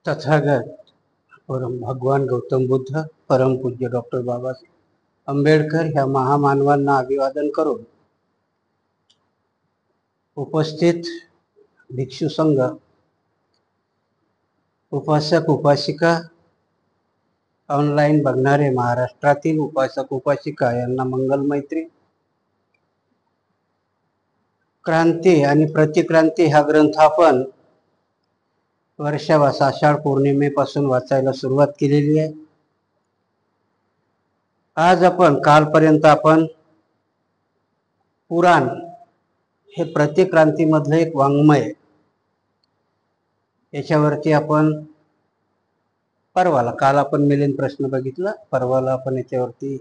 तथागत परम भगवान गौतम बुद्ध, परम पूज्य डॉक्टर बाबासाहेब आंबेडकर ह्या महामानवांना अभिवादन करून उपस्थित भिक्षू संघ, उपासक उपासिका, ऑनलाईन बघणारे महाराष्ट्रातील उपासक उपासिका यांना मंगल मैत्री. क्रांती आणि प्रतिक्रांती हा ग्रंथ आपण वर्षावास आषाढ पौर्णिमेपासून वाचायला सुरुवात केलेली आहे. आज आपण कालपर्यंत आपण पुराण हे प्रतिक्रांतीमधलं एक वाङ्मय, याच्यावरती आपण परवाला काल आपण मिलिंद प्रश्न बघितला, परवाला आपण याच्यावरती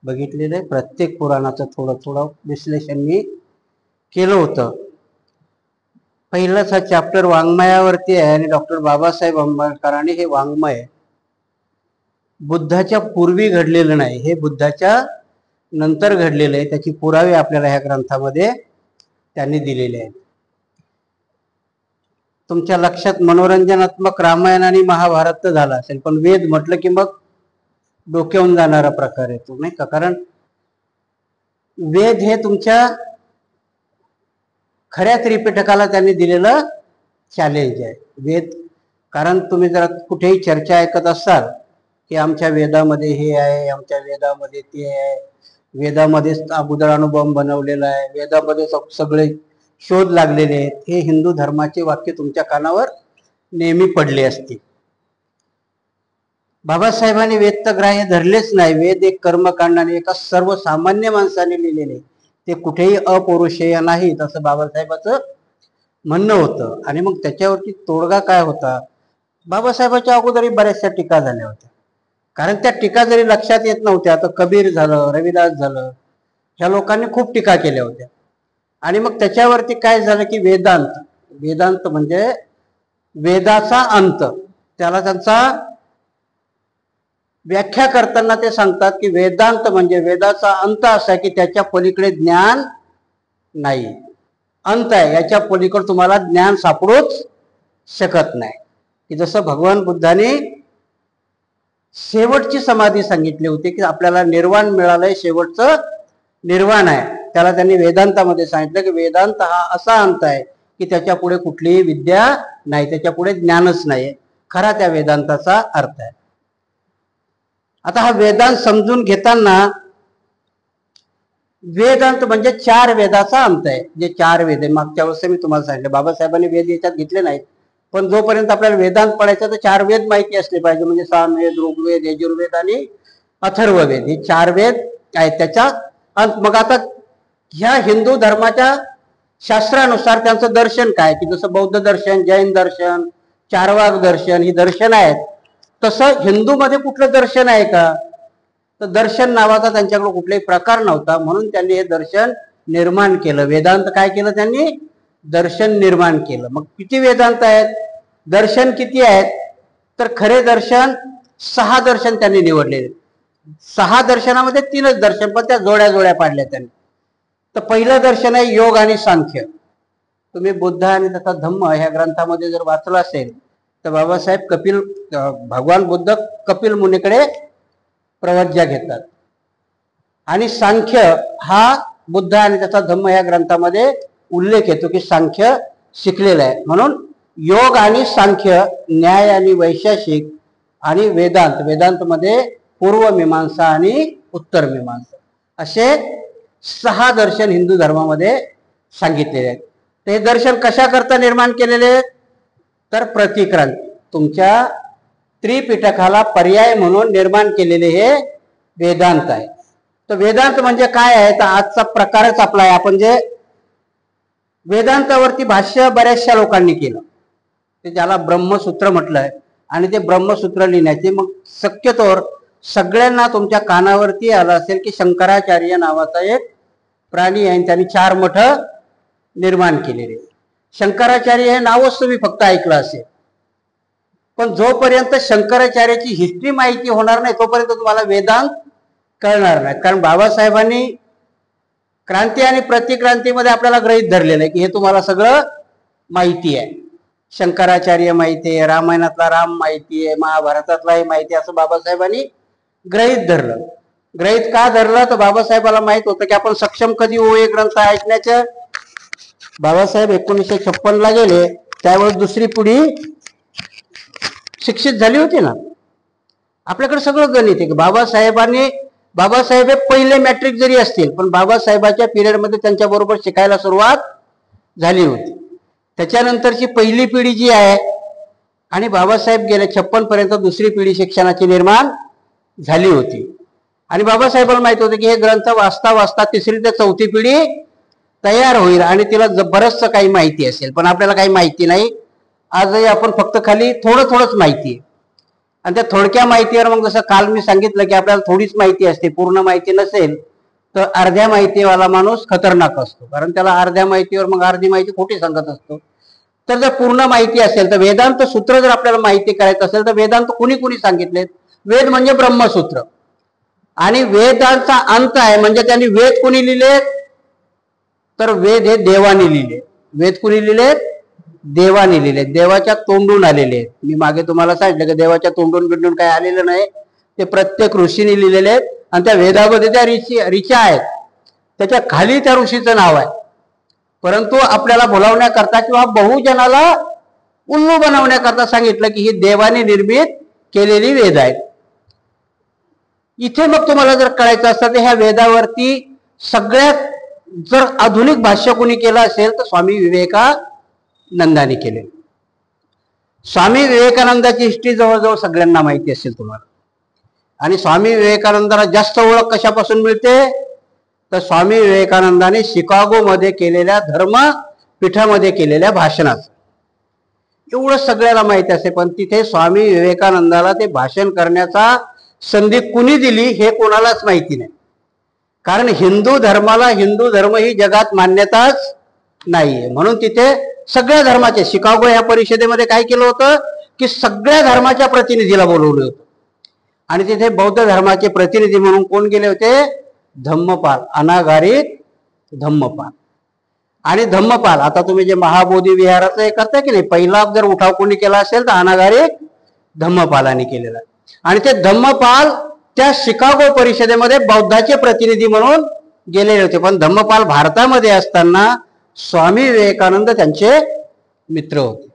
बघितलेलं आहे. प्रत्येक पुराणाचं थोडं थोडं विश्लेषण मी केलं होतं. पहिलाच हा चॅप्टर वाङ्मयावरती आहे आणि डॉक्टर बाबासाहेब आंबेडकरांनी हे वाङ्मय बुद्धाच्या पूर्वी घडलेलं नाही, हे बुद्धाच्या नंतर घडलेलं आहे. त्याची पुरावे आपल्याला ह्या ग्रंथामध्ये त्यांनी दिलेले आहेत. तुमच्या लक्षात मनोरंजनात्मक रामायण आणि महाभारत तर झाला असेल, पण वेद म्हटलं की मग डोक्यावून जाणारा प्रकार येतो, नाही का? कारण वेद हे तुमच्या खऱ्या त्रिपिटकाला त्यांनी दिलेलं चॅलेंज आहे. वेद, कारण तुम्ही जर कुठेही चर्चा ऐकत असाल की आमच्या वेदामध्ये हे आहे, आमच्या वेदामध्ये ते आहे, वेदामध्येच अगोदर अनुभव बनवलेला आहे, वेदामध्ये सगळे शोध लागलेले आहेत, हे हिंदू धर्माचे वाक्य तुमच्या कानावर नेहमी पडले असतील. बाबासाहेबांनी वेद तर ग्राह्य धरलेच नाही. वेद एक कर्मकांडाने एका सर्वसामान्य माणसाने लिहिलेले, ते कुठेही अपौरुषेय नाहीत असं बाबासाहेबाचं म्हणणं होतं. आणि मग त्याच्यावरती तोडगा काय होता? बाबासाहेबांच्या अगोदरही बऱ्याचशा टीका झाल्या होत्या, कारण त्या टीका जरी लक्षात येत नव्हत्या तर कबीर झालं, रविदास झालं, ह्या लोकांनी खूप टीका केल्या होत्या. आणि मग त्याच्यावरती काय झालं की वेदांत, वेदांत म्हणजे वेदाचा अंत, त्याला त्यांचा व्याख्या करताना ते सांगतात की वेदांत म्हणजे वेदाचा अंत असा की त्याच्या पलीकडे ज्ञान नाही, अंत आहे, याच्या पलीकडे तुम्हाला ज्ञान सापडूच शकत नाही. की जसं भगवान बुद्धाने शेवटची समाधी सांगितली होती की आपल्याला निर्वाण मिळालंय, शेवटचं निर्वाण आहे, त्याला त्यांनी वेदांतामध्ये सांगितलं की वेदांत हा असा अंत आहे की त्याच्या पुढे कुठलीही विद्या नाही, त्याच्या पुढे ज्ञानच नाही, खरा त्या वेदांताचा अर्थ आहे. आता हा वेदांत समजून घेताना वेदांत म्हणजे चार वेदाचा अंत आहे. जे चार वेद आहे, मागच्या वेळेस मी तुम्हाला सांगितलं, बाबासाहेबांनी वेद याच्यात घेतले नाहीत, पण जोपर्यंत आपल्याला वेदांत पडायचं तर चार वेद माहिती असले पाहिजे. म्हणजे सामवेद, ऋग्वेद, यजुर्वेद आणि अथर्ववेद, हे चार वेद आहेत त्याच्या अंत. मग आता ह्या हिंदू धर्माच्या शास्त्रानुसार त्यांचं दर्शन काय, की जसं बौद्ध दर्शन, जैन दर्शन, चारवाक दर्शन ही दर्शन आहेत, तसं हिंदूमध्ये कुठलं दर्शन आहे का? तर दर्शन नावाचा त्यांच्याकडे कुठलाही प्रकार नव्हता, म्हणून त्यांनी हे दर्शन निर्माण केलं. वेदांत काय केलं त्यांनी? दर्शन निर्माण केलं. मग किती वेदांत आहेत, दर्शन किती आहेत? तर खरे दर्शन 6 दर्शन त्यांनी निवडलेले. 6 दर्शनामध्ये 3च दर्शन, पण त्या जोड्या जोड्या पाडल्या त्यांनी. तर पहिलं दर्शन आहे योग आणि सांख्य. तुम्ही बुद्ध आणि त्याचा धम्म ह्या ग्रंथामध्ये जर वाचलं असेल तर बाबासाहेब भगवान बुद्ध कपिल मुनीकडे प्रवज्या घेतात, आणि सांख्य हा बुद्ध आणि त्याचा धम्म या ग्रंथामध्ये उल्लेख येतो की सांख्य शिकलेला आहे. म्हणून योग आणि सांख्य, न्याय आणि वैशेषिक, आणि वेदांत, वेदांत मध्ये पूर्व मीमांसा आणि उत्तर मीमांसा, असे 6 दर्शन हिंदू धर्मामध्ये सांगितलेले आहेत. ते दर्शन कशा करता निर्माण केलेले? तर प्रतिक्रांती, तुमच्या त्रिपिटकाला पर्याय म्हणून निर्माण केलेले हे वेदांत आहे. तर वेदांत म्हणजे काय आहे? तर आजचा प्रकारच आपला आहे. आपण जे वेदांतावरती भाष्य बऱ्याचशा लोकांनी केलं, ते ज्याला ब्रह्मसूत्र म्हटलंय, आणि ते ब्रह्मसूत्र लिहिण्याचे मग शक्यतोवर सगळ्यांना तुमच्या कानावरती आलं असेल की शंकराचार्य नावाचा एक प्राणी आहे, त्यांनी 4 मठ निर्माण केलेले. शंकराचार्य हे नावच तुम्ही फक्त ऐकलं असेल, पण जोपर्यंत शंकराचार्याची हिस्ट्री माहिती होणार नाही तोपर्यंत तुम्हाला वेदांत कळणार नाही. कारण बाबासाहेबांनी क्रांती आणि प्रतिक्रांतीमध्ये आपल्याला गृहीत धरलेलं आहे की हे तुम्हाला सगळं माहिती आहे. शंकराचार्य माहिती आहे, रामायणातला राम माहिती आहे, महाभारतातलाही माहिती आहे, असं बाबासाहेबांनी गृहीत धरलं. गृहीत का धरलं तर बाबासाहेबाला माहित होतं की आपण सक्षम कधी होऊ हे ग्रंथ ऐकण्याचं. बाबासाहेब 1956ला गेले त्यावेळेस दुसरी पिढी शिक्षित झाली होती ना. आपल्याकडे सगळं गणित आहे की बाबासाहेब हे पहिले मॅट्रिक जरी असतील पण बाबासाहेबाच्या पिरियडमध्ये त्यांच्या बरोबर शिकायला सुरुवात झाली होती. त्याच्यानंतरची पहिली पिढी जी आहे आणि बाबासाहेब गेले 56 पर्यंत दुसरी पिढी शिक्षणाची निर्माण झाली होती. आणि बाबासाहेबांना माहित होतं की हे ग्रंथ वाचता वाचता तिसरी ते चौथी पिढी तयार होईल आणि तिला बरंचसं काही माहिती असेल, पण आपल्याला काही माहिती नाही. आजही आपण फक्त खाली थोडंच माहिती आहे. आणि त्या थोडक्या माहितीवर मग जसं काल मी सांगितलं की आपल्याला थोडीच माहिती असते, पूर्ण माहिती नसेल तर अर्ध्या माहितीवाला माणूस खतरनाक असतो, कारण त्याला अर्ध्या माहितीवर मग अर्धी माहिती खोटी सांगत असतो. तर जर पूर्ण माहिती असेल तर वेदांत सूत्र जर आपल्याला माहिती करायचं असेल तर वेदांत कुणी सांगितलेत? वेद म्हणजे ब्रह्मसूत्र आणि वेदांचा अंत आहे. म्हणजे त्यांनी वेद कुणी लिहिले तर वेद हे देवाने लिहिले. वेद कुणी लिहिले? देवाने लिहिले, देवाच्या तोंडून आलेले. मी मागे तुम्हाला सांगितलं की देवाच्या तोंडून बिंडून काही आलेलं नाही, ते प्रत्येक ऋषीने लिहिलेले आहेत. आणि त्या वेदामध्ये त्या ऋचा आहेत, त्याच्या खाली त्या ऋषीचं नाव आहे. परंतु आपल्याला भुलवण्याकरता किंवा बहुजनाला उल्लू बनवण्याकरता सांगितलं की ही देवाने निर्मित केलेली वेद आहेत. इथे मग तुम्हाला जर कळायचं असतं तर ह्या वेदावरती सगळ्यात जर आधुनिक भाष्य कोणी केलं असेल तर स्वामी विवेकानंदांनी केले. स्वामी विवेकानंदाची हिस्ट्री जवळजवळ सगळ्यांना माहिती असेल तुम्हाला. आणि स्वामी विवेकानंदाला जास्त ओळख कशापासून मिळते तर स्वामी विवेकानंदाने शिकागोमध्ये केलेल्या धर्मपीठामध्ये केलेल्या भाषणाचं एवढं सगळ्याला माहिती असेल. पण तिथे स्वामी विवेकानंदाला ते भाषण करण्याचा संधी कुणी दिली हे कोणालाच माहिती नाही. कारण हिंदू धर्माला हिंदू धर्म ही जगात मान्यताच नाहीये. म्हणून तिथे सगळ्या धर्माचे शिकागो या परिषदेमध्ये काय केलं होतं की सगळ्या धर्माच्या प्रतिनिधीला बोलवलं होतं. आणि तिथे बौद्ध धर्माचे प्रतिनिधी म्हणून कोण गेले होते? धम्मपाल, अनागारिक धम्मपाल. आणि धम्मपाल आता तुम्ही जे महाबोधी विहाराचं हे करता की नाही, पहिला जर उठाव कोणी केला असेल तर अनागारिक धम्मपालांनी केलेला. आणि ते धम्मपाल त्या शिकागो परिषदेमध्ये बौद्धाचे प्रतिनिधी म्हणून गेलेले होते. पण धम्मपाल भारतामध्ये असताना स्वामी विवेकानंद त्यांचे मित्र होते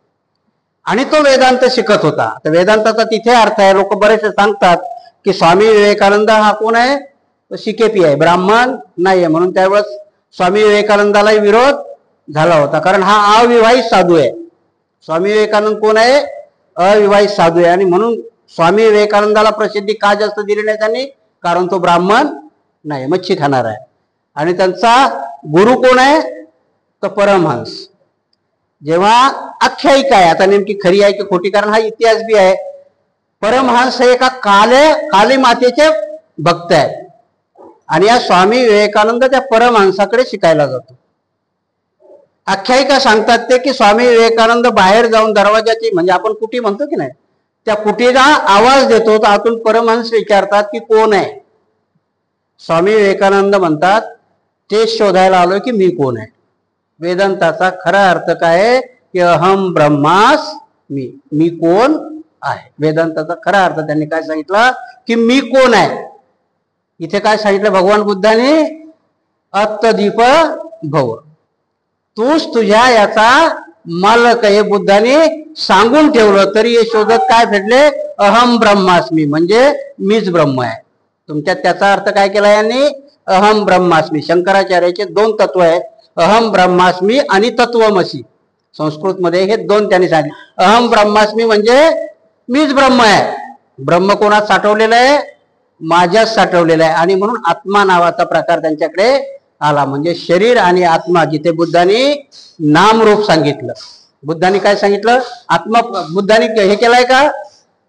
आणि तो वेदांत शिकत होता. तर वेदांताचा तिथे अर्थ आहे. लोक बरेचसे सांगतात की स्वामी विवेकानंद हा कोण आहे? तो शिकेपी आहे, ब्राह्मण नाहीये. म्हणून त्यावेळेस स्वामी विवेकानंदालाही विरोध झाला होता, कारण हा अविवाहित साधू आहे. स्वामी विवेकानंद कोण आहे? अविवाहित साधू आहे. आणि म्हणून स्वामी विवेकानंदाला प्रसिद्धी का जास्त दिली नाही त्यांनी? कारण तो ब्राह्मण नाही, मच्छी खाणार आहे. आणि त्यांचा गुरु कोण आहे? तर परमहंस. जेव्हा आख्यायिका आहे, आता नेमकी खरी आहे की खोटी, कारण हा इतिहास बी आहे. परमहंस हे एका काली मातेचे भक्त आहेत आणि या स्वामी विवेकानंद त्या परमहंसाकडे शिकायला जातो. आख्यायिका सांगतात ते की स्वामी विवेकानंद बाहेर जाऊन दरवाजाची, म्हणजे आपण कुटी म्हणतो की नाही, त्या कुटीला आवाज देतो तर आतून परमहंस विचारतात की कोण आहे? स्वामी विवेकानंद म्हणतात ते शोधायला आलोय की मी कोण आहे. वेदांताचा खरा अर्थ काय आहे की अहम ब्रह्मास्मी, मी कोण आहे. वेदांताचा खरा अर्थ त्यांनी काय सांगितलं की मी कोण आहे. इथे काय सांगितलं भगवान बुद्धाने? अत्तदीप भव, तूच तुझ्या याचा मालक आहे. बुद्धाने सांगून ठेवलं तरी हे शोधत काय भेटले? अहम ब्रह्मास्मी, म्हणजे मीच ब्रह्म आहे. तुमच्यात त्याचा अर्थ काय केला यांनी? अहम ब्रह्मास्मी. शंकराचार्याचे 2 तत्व आहेत, अहम ब्रह्मास्मी आणि तत्वमसी. संस्कृत मध्ये हे 2 त्यांनी सांगितले. अहम ब्रह्मास्मी म्हणजे मीच ब्रह्म आहे. ब्रह्म कोणात साठवलेलं आहे? माझ्यात साठवलेलं आहे. आणि म्हणून आत्मा नावाचा प्रकार त्यांच्याकडे आला. म्हणजे शरीर आणि आत्मा, जिथे बुद्धांनी नामरूप सांगितलं. बुद्धांनी काय सांगितलं? आत्मा. बुद्धांनी हे केलाय का?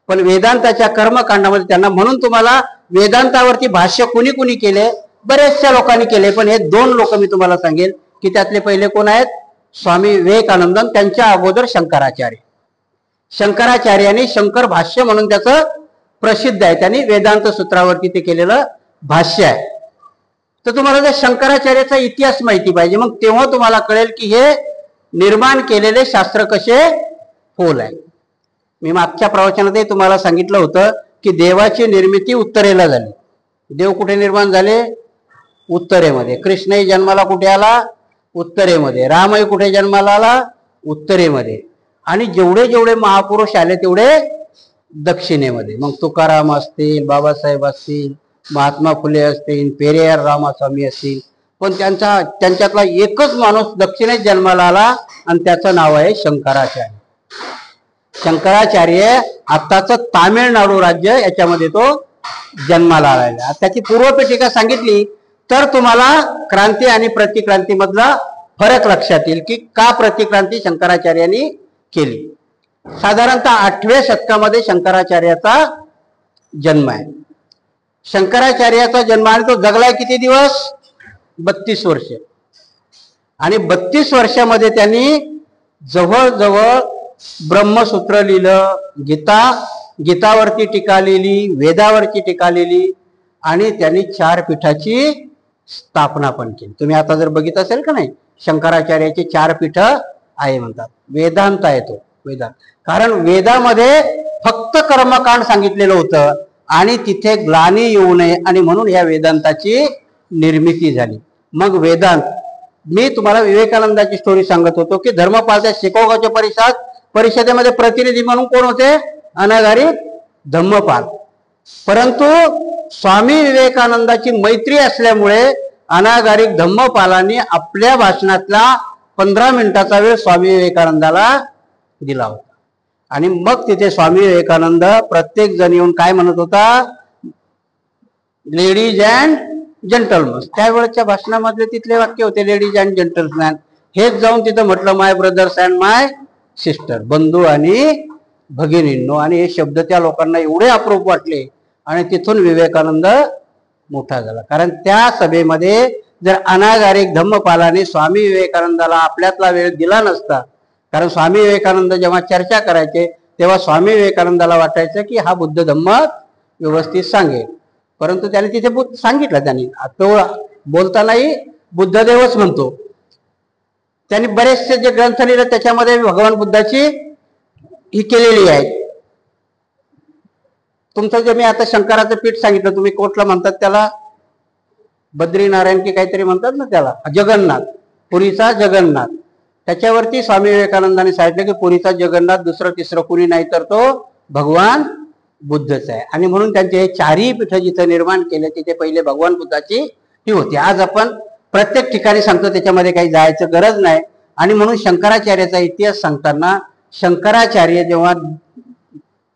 पण वेदांताच्या कर्मकांडामध्ये त्यांना, म्हणून तुम्हाला वेदांतावरती भाष्य कुणी कुणी केले? बरेचशा लोकांनी केले. पण हे 2 लोक मी तुम्हाला सांगेल की त्यातले पहिले कोण आहेत? स्वामी विवेकानंद. त्यांच्या अगोदर शंकराचार्य. शंकराचार्यांनी शंकर भाष्य म्हणून त्याचं प्रसिद्ध आहे. त्यांनी वेदांत सूत्रावरती ते केलेलं भाष्य आहे. तर तुम्हाला त्या शंकराचार्याचा इतिहास माहिती पाहिजे. मग तेव्हा तुम्हाला कळेल की हे निर्माण केलेले शास्त्र कसे खोल आहे. मी मागच्या प्रवचनातही तुम्हाला सांगितलं होतं की देवाची निर्मिती उत्तरेला झाली. देव कुठे निर्माण झाले? उत्तरेमध्ये. कृष्णही जन्माला कुठे आला? उत्तरेमध्ये. रामही कुठे जन्माला आला? उत्तरेमध्ये. आणि जेवढे जेवढे महापुरुष आले तेवढे दक्षिणेमध्ये. मग तुकाराम असतील, बाबासाहेब असतील, महात्मा फुले असतील, पेरियार रामास्वामी असतील, पण त्यांच्यातला एकच माणूस दक्षिणेत जन्माला आला आणि त्याचं नाव आहे शंकराचार्य. शंकराचार्य आत्ताच तामिळनाडू राज्य याच्यामध्ये तो जन्माला आलेला. त्याची पूर्वपीठिका सांगितली तर तुम्हाला क्रांती आणि प्रतिक्रांती मधला फरक लक्षात येईल की का प्रतिक्रांती शंकराचार्यांनी केली. साधारणतः 8व्या शतकामध्ये शंकराचार्याचा जन्म आहे. शंकराचार्याचा जन्म आणि तो जगलाय किती दिवस? 32 वर्ष. आणि 32 वर्षामध्ये त्यांनी जवळजवळ ब्रह्मसूत्र लिहिलं, गीतावरती टीका लिहिली, वेदावरची टीका लिहिली आणि त्यांनी 4 पीठाची स्थापना पण केली. तुम्ही आता जर बघितलं असेल का नाही, शंकराचार्याची 4 पीठ आहे म्हणतात. वेदांत आहे तो वेदांत. कारण वेदामध्ये फक्त कर्मकांड सांगितलेलं होतं आणि तिथे ग्लानी येऊ नये आणि म्हणून या वेदांताची निर्मिती झाली. मग वेदांत, मी तुम्हाला विवेकानंदाची स्टोरी सांगत होतो की धर्मपालच्या शिकागोच्या परिषदेमध्ये प्रतिनिधी म्हणून कोण होते? अनागारिक धम्मपाल. परंतु स्वामी विवेकानंदाची मैत्री असल्यामुळे अनागारिक धम्मपालांनी आपल्या भाषणातला 15 मिनिटाचा वेळ स्वामी विवेकानंदाला दिला होता. आणि मग तिथे स्वामी विवेकानंद प्रत्येक जण येऊन काय म्हणत होता? Ladies and gentleman. त्यावेळेच्या भाषणामधले तिथले वाक्य होते लेडीज अँड जेंटलमॅन. हेच जाऊन तिथं म्हटलं माय ब्रदर्स अँड माय सिस्टर, बंधू आणि भगिनींनो. आणि हे शब्द त्या लोकांना एवढे अप्रूप वाटले आणि तिथून विवेकानंद मोठा झाला. कारण त्या सभेमध्ये जर अनागारिक धम्मपालाने स्वामी विवेकानंदाला आपल्यातला वेळ दिला नसता, कारण स्वामी विवेकानंद जेव्हा चर्चा करायचे तेव्हा स्वामी विवेकानंदाला वाटायचं की हा बुद्ध धम्म व्यवस्थित सांगेल, परंतु त्याने तिथे सांगितलं. त्यांनी तो बोलतानाही बुद्धदेवच म्हणतो. त्यांनी बरेचसे जे ग्रंथ लिहिले त्याच्यामध्ये भगवान बुद्धाची ही केलेली आहे. तुमचं जे मी आता शंकराचं पीठ सांगितलं, तुम्ही कोटला म्हणतात त्याला? बद्रीनारायण की काहीतरी म्हणतात ना त्याला, जगन्नाथ, पुरीचा जगन्नाथ. त्याच्यावरती स्वामी विवेकानंदाने सांगितलं की पुरीचा जगन्नाथ दुसरं तिसरं कुणी नाही तर तो भगवान बुद्धच आहे. आणि म्हणून त्यांचे हे 4ही पीठ जिथं निर्माण केले तिथे पहिले भगवान बुद्धाची ही होती. आज आपण प्रत्येक ठिकाणी सांगतो, त्याच्यामध्ये काही जायचं गरज नाही. आणि म्हणून शंकराचार्याचा इतिहास सांगताना शंकराचार्य जेव्हा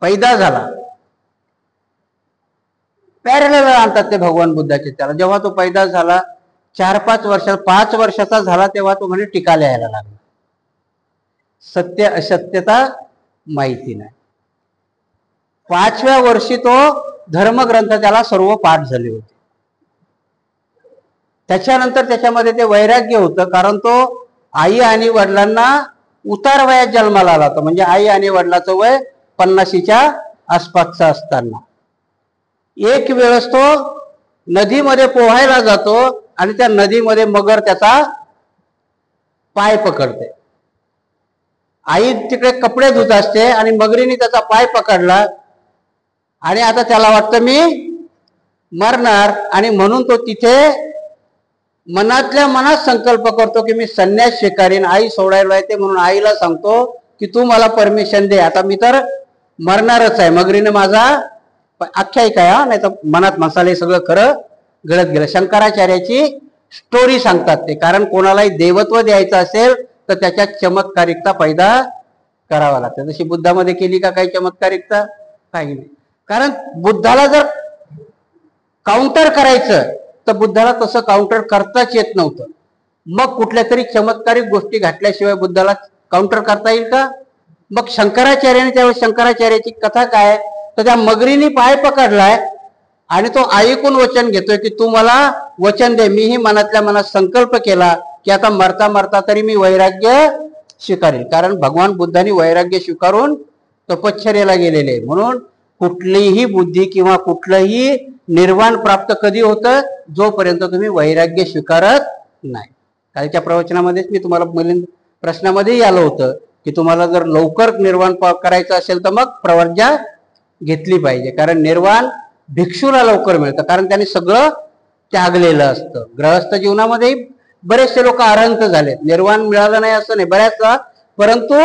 पैदा झाला, पॅरलल आणतात ते भगवान बुद्धाचे त्याला. जेव्हा तो पैदा झाला 5 वर्षाचा झाला तेव्हा तो म्हणे टीका लिहायला लागला. सत्य असत्यता माहिती नाही. 5व्या वर्षी तो धर्मग्रंथ त्याला सर्व पाठ झाले होते. त्याच्यानंतर त्याच्यामध्ये ते वैराग्य होतं, कारण तो आई आणि वडिलांना उतार वयात जन्माला आला होता. म्हणजे आई आणि वडिलाचं वय 50च्या आसपासचा असताना एक वेळेस तो नदीमध्ये पोहायला जातो आणि त्या नदीमध्ये मगर त्याचा पाय पकडते. आई तिकडे कपडे धुत असते आणि मगरीने त्याचा पाय पकडला आणि आता त्याला वाटतं मी मरणार. आणि म्हणून तो तिथे मनातल्या मनात संकल्प करतो की मी संन्यास स्वीकारीन, आई सोडायला येते म्हणून आईला सांगतो की तू मला परमिशन दे, आता मी तर मरणारच आहे. मगरीने माझा आख्यायिका आहे, नाही तर मनात मसाले सगळं खरं गळत गेलं. शंकराचार्याची स्टोरी सांगतात ते, कारण कोणालाही देवत्व द्यायचं असेल तर त्याच्यात चमत्कारिकता पैदा करावा लागते. जशी बुद्धामध्ये केली का काही चमत्कारिकता? काही नाही. कारण बुद्धाला जर काउंटर करायचं तर बुद्धाला तसं काउंटर करताच येत नव्हतं. मग कुठल्या तरी चमत्कारिक गोष्टी घातल्याशिवाय बुद्धाला काउंटर करता येईल का? मग शंकराचार्याने त्यावेळेस शंकराचार्याची कथा काय, तर त्या मगरीने पाय पकडलाय आणि तो ऐकून वचन घेतोय की तू मला वचन दे. मीही मनातल्या मनात संकल्प केला की आता मरता मरता तरी मी वैराग्य स्वीकारेल. कारण भगवान बुद्धांनी वैराग्य स्वीकारून तपश्चर्याला गेलेले. म्हणून कुठलीही बुद्धी किंवा कुठलंही निर्वाण प्राप्त कधी होतं? जोपर्यंत तुम्ही वैराग्य स्वीकारत नाही. कालच्या प्रवचनामध्येच मी तुम्हाला प्रश्नामध्येही आलं होतं की तुम्हाला जर लवकर निर्वाण करायचं असेल तर मग प्रवर्जा घेतली पाहिजे, कारण निर्वाण भिक्षूला लवकर मिळतं, कारण त्यांनी सगळं त्यागलेलं असतं. गृहस्थ जीवनामध्ये बरेचसे लोक अरहंत झालेत, निर्वाण मिळालं नाही असं नाही बऱ्याचदा, परंतु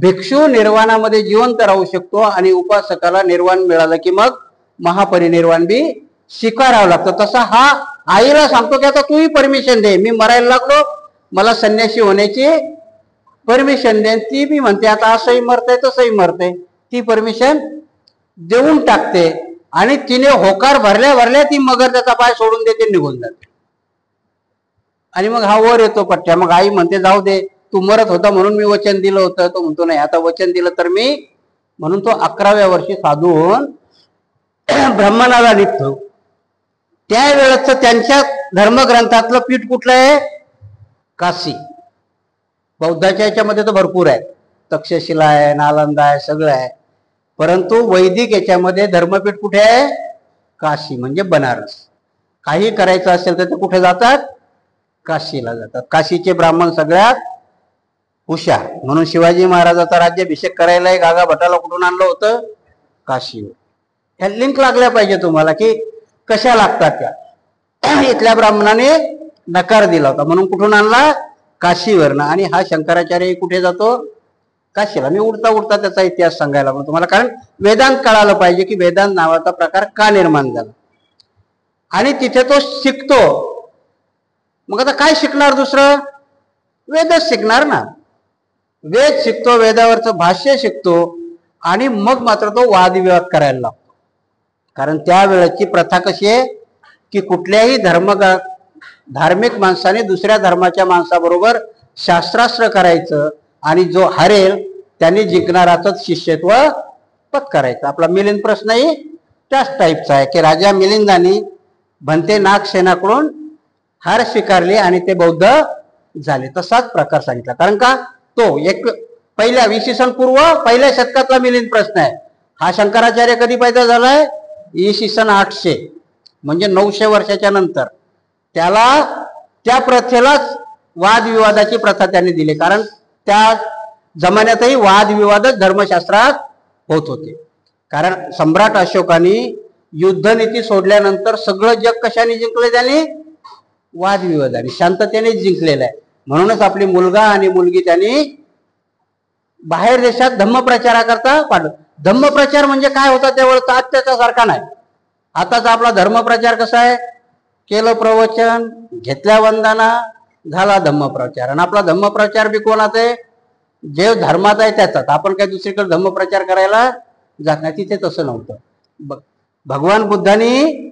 भिक्षू निर्वाणामध्ये जिवंत राहू शकतो आणि उपासकाला निर्वाण मिळालं की मग महापरिनिर्वाण बी स्वीकारावं लागतं. तसा हा आईला सांगतो की आता तूही परमिशन दे, मी मरायला लागलो, मला संन्यासी होण्याची परमिशन दे. ती बी म्हणते आता असंही मरते तसंही मरते, ती परमिशन देऊन टाकते आणि तिने होकार भरल्या भरल्या ती मगर त्याचा पाय सोडून देते, निघून जाते. आणि मग हा वर येतो पट्ट्या. मग आई म्हणते जाऊ दे, तू मरत होता म्हणून मी वचन दिलं होतं. तो म्हणतो नाही, आता वचन दिलं तर मी, म्हणून तो 11व्या वर्षी साधू होऊन ब्रह्मणाला निघतो. त्यावेळेस त्यांच्या धर्मग्रंथातलं पीठ कुठलं आहे? काशी. बौद्धाच्या याच्यामध्ये तर भरपूर आहे, तक्षशिला आहे, नालंदा आहे, सगळं आहे, परंतु वैदिक याच्यामध्ये धर्मपीठ कुठे आहे? काशी, म्हणजे बनारस. काही करायचं असेल तर ते कुठे जातात? काशीला जातात. काशीचे ब्राह्मण सगळ्यात हुशार, म्हणून शिवाजी महाराजाचा राज्याभिषेक करायला एक आगा भटाला कुठून आणलं होतं? काशीवर. ह्या लिंक लागल्या पाहिजे तुम्हाला की कशा लागतात त्या. इथल्या ब्राह्मणाने नकार दिला होता म्हणून कुठून आणला? काशीवरनं. आणि हा शंकराचार्य कुठे जातो? काशीला. मी उडता उडता त्याचा इतिहास सांगायला म्हणून तुम्हाला, कारण वेदांत कळालं पाहिजे की वेदांत नावाचा प्रकार का निर्माण झाला. आणि तिथे तो शिकतो. मग आता काय शिकणार दुसरं? वेदच शिकणार ना. वेद शिकतो, वेदावरचं भाष्य शिकतो आणि मग मात्र तो वादविवाद करायला लागतो. कारण त्यावेळेची प्रथा कशी आहे की कुठल्याही धार्मिक माणसाने दुसऱ्या धर्माच्या माणसाबरोबर शास्त्रास्त्र करायचं आणि जो हरेल त्यांनी जिंकणाराचंच शिष्यत्व पत्करायचं. आपला मिलिंद प्रश्नही त्याच टाईपचा आहे की राजा मिलिंदानी भन्ते नागसेनाकडून हार स्वीकारली आणि ते बौद्ध झाले. तसाच प्रकार सांगितला. कारण का तो एक पहिल्या इसवी पूर्व पहिल्या शतकातला मिलिंद प्रश्न आहे. हा शंकराचार्य कधी पैदा झालाय? इसवी 800, म्हणजे 900 वर्षाच्या नंतर. त्याला त्या प्रथेलाच वादविवादाची प्रथा त्यांनी दिली, कारण त्या जमान्यातही वादविवादच धर्मशास्त्रात होत होते. कारण सम्राट अशोकाने युद्धनीती सोडल्यानंतर सगळं जग कशाने जिंकलं? त्यांनी वादविवादाने, शांततेने जिंकलेलं आहे. म्हणूनच आपली मुलगा आणि मुलगी त्यांनी बाहेर देशात धम्मप्रचाराकरता पाठवलं. धम्मप्रचार म्हणजे काय होता त्यावेळेस? आत्ताच्या सारखा नाही. आताचा आपला धर्मप्रचार कसा आहे? केलं प्रवचन, घेतल्या वंदना, झाला धम्मप्रचार. आणि आपला धम्मप्रचार बी कोणाचा आहे? जे धर्मात आहे त्याचाच. आपण काय दुसरीकडे धम्मप्रचार करायला जात नाही. तिथे तसं नव्हतं. भगवान बुद्धांनी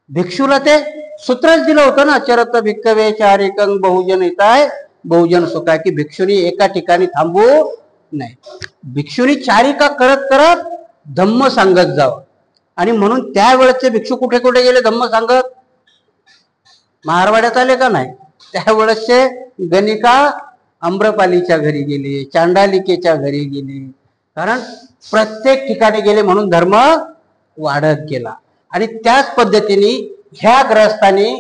भिक्षूला ते सूत्रच दिलं होतं ना, चरत भिक्खवे चारिकं बहुजन हिताय बहुजन सुखाय, की भिक्षुनी एका ठिकाणी थांबू नाही. भिक्षुनी चारिका करत करत धम्म सांगत जावं. आणि म्हणून त्यावेळेचे भिक्षू कुठे कुठे गेले धम्म सांगत? मारवाड्यात आले का नाही? त्यावेळेसचे गणिका आम्रपालीच्या घरी गेले, चांडालिकेच्या घरी गेले, कारण प्रत्येक ठिकाणी गेले म्हणून धर्म वाढत गेला. आणि त्याच पद्धतीने ह्या ग्रहस्थांनी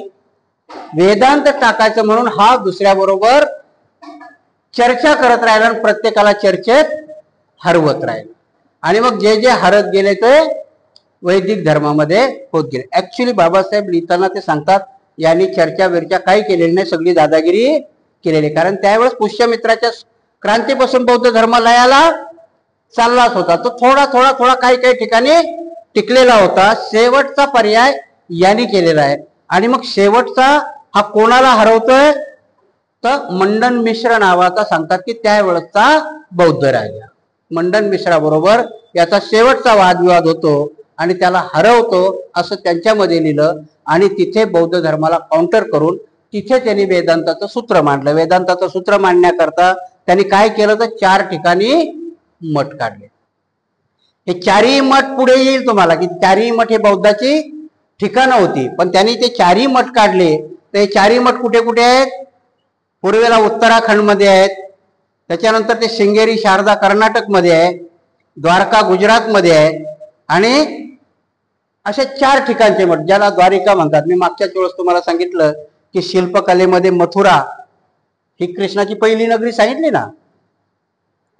वेदांत टाकायचं म्हणून हा दुसऱ्याबरोबर चर्चा करत राहिला आणि प्रत्येकाला चर्चेत हरवत राहिला. आणि मग जे जे हरत गेले ते वैदिक धर्मामध्ये होत गेले. ऍक्च्युली बाबासाहेब लिहिताना ते सांगतात यांनी चर्चा विरच्या काही केलेली नाही, सगळी दादागिरी केलेली. कारण त्यावेळेस पुष्यमित्राच्या क्रांतीपासून बौद्ध धर्म लयाला चाललाच होता. तो थोडा थोडा थोडा काही काही ठिकाणी टिकलेला होता. शेवटचा पर्याय यांनी केलेला आहे. आणि मग शेवटचा हा कोणाला हरवतोय? तर मंडन मिश्र नावाचा सांगतात की त्यावेळेसचा बौद्ध राजा मंडन मिश्राबरोबर याचा शेवटचा वादविवाद होतो आणि त्याला हरवतो असं त्यांच्यामध्ये लिहिलं. आणि तिथे बौद्ध धर्माला काउंटर करून तिथे त्यांनी वेदांताचं सूत्र मांडलं. वेदांताचं सूत्र मांडण्याकरता त्यांनी काय केलं तर 4 ठिकाणी मठ काढले. हे 4ही मठ पुढे येईल तुम्हाला की 4ही मठ हे बौद्धाची ठिकाणं होती, पण त्यांनी ते 4ही मठ काढले. तर हे 4ही मठ कुठे कुठे आहेत? पूर्वेला उत्तराखंड मध्ये आहेत, त्याच्यानंतर ते शृंगेरी शारदा कर्नाटक मध्ये आहे, द्वारका गुजरात मध्ये आहे, आणि असे 4 ठिकाणचे मठ ज्याला द्वारिका म्हणतात. मी मागच्या वेळेस तुम्हाला सांगितलं की शिल्पकलेमध्ये मथुरा ही कृष्णाची पहिली नगरी सांगितली ना.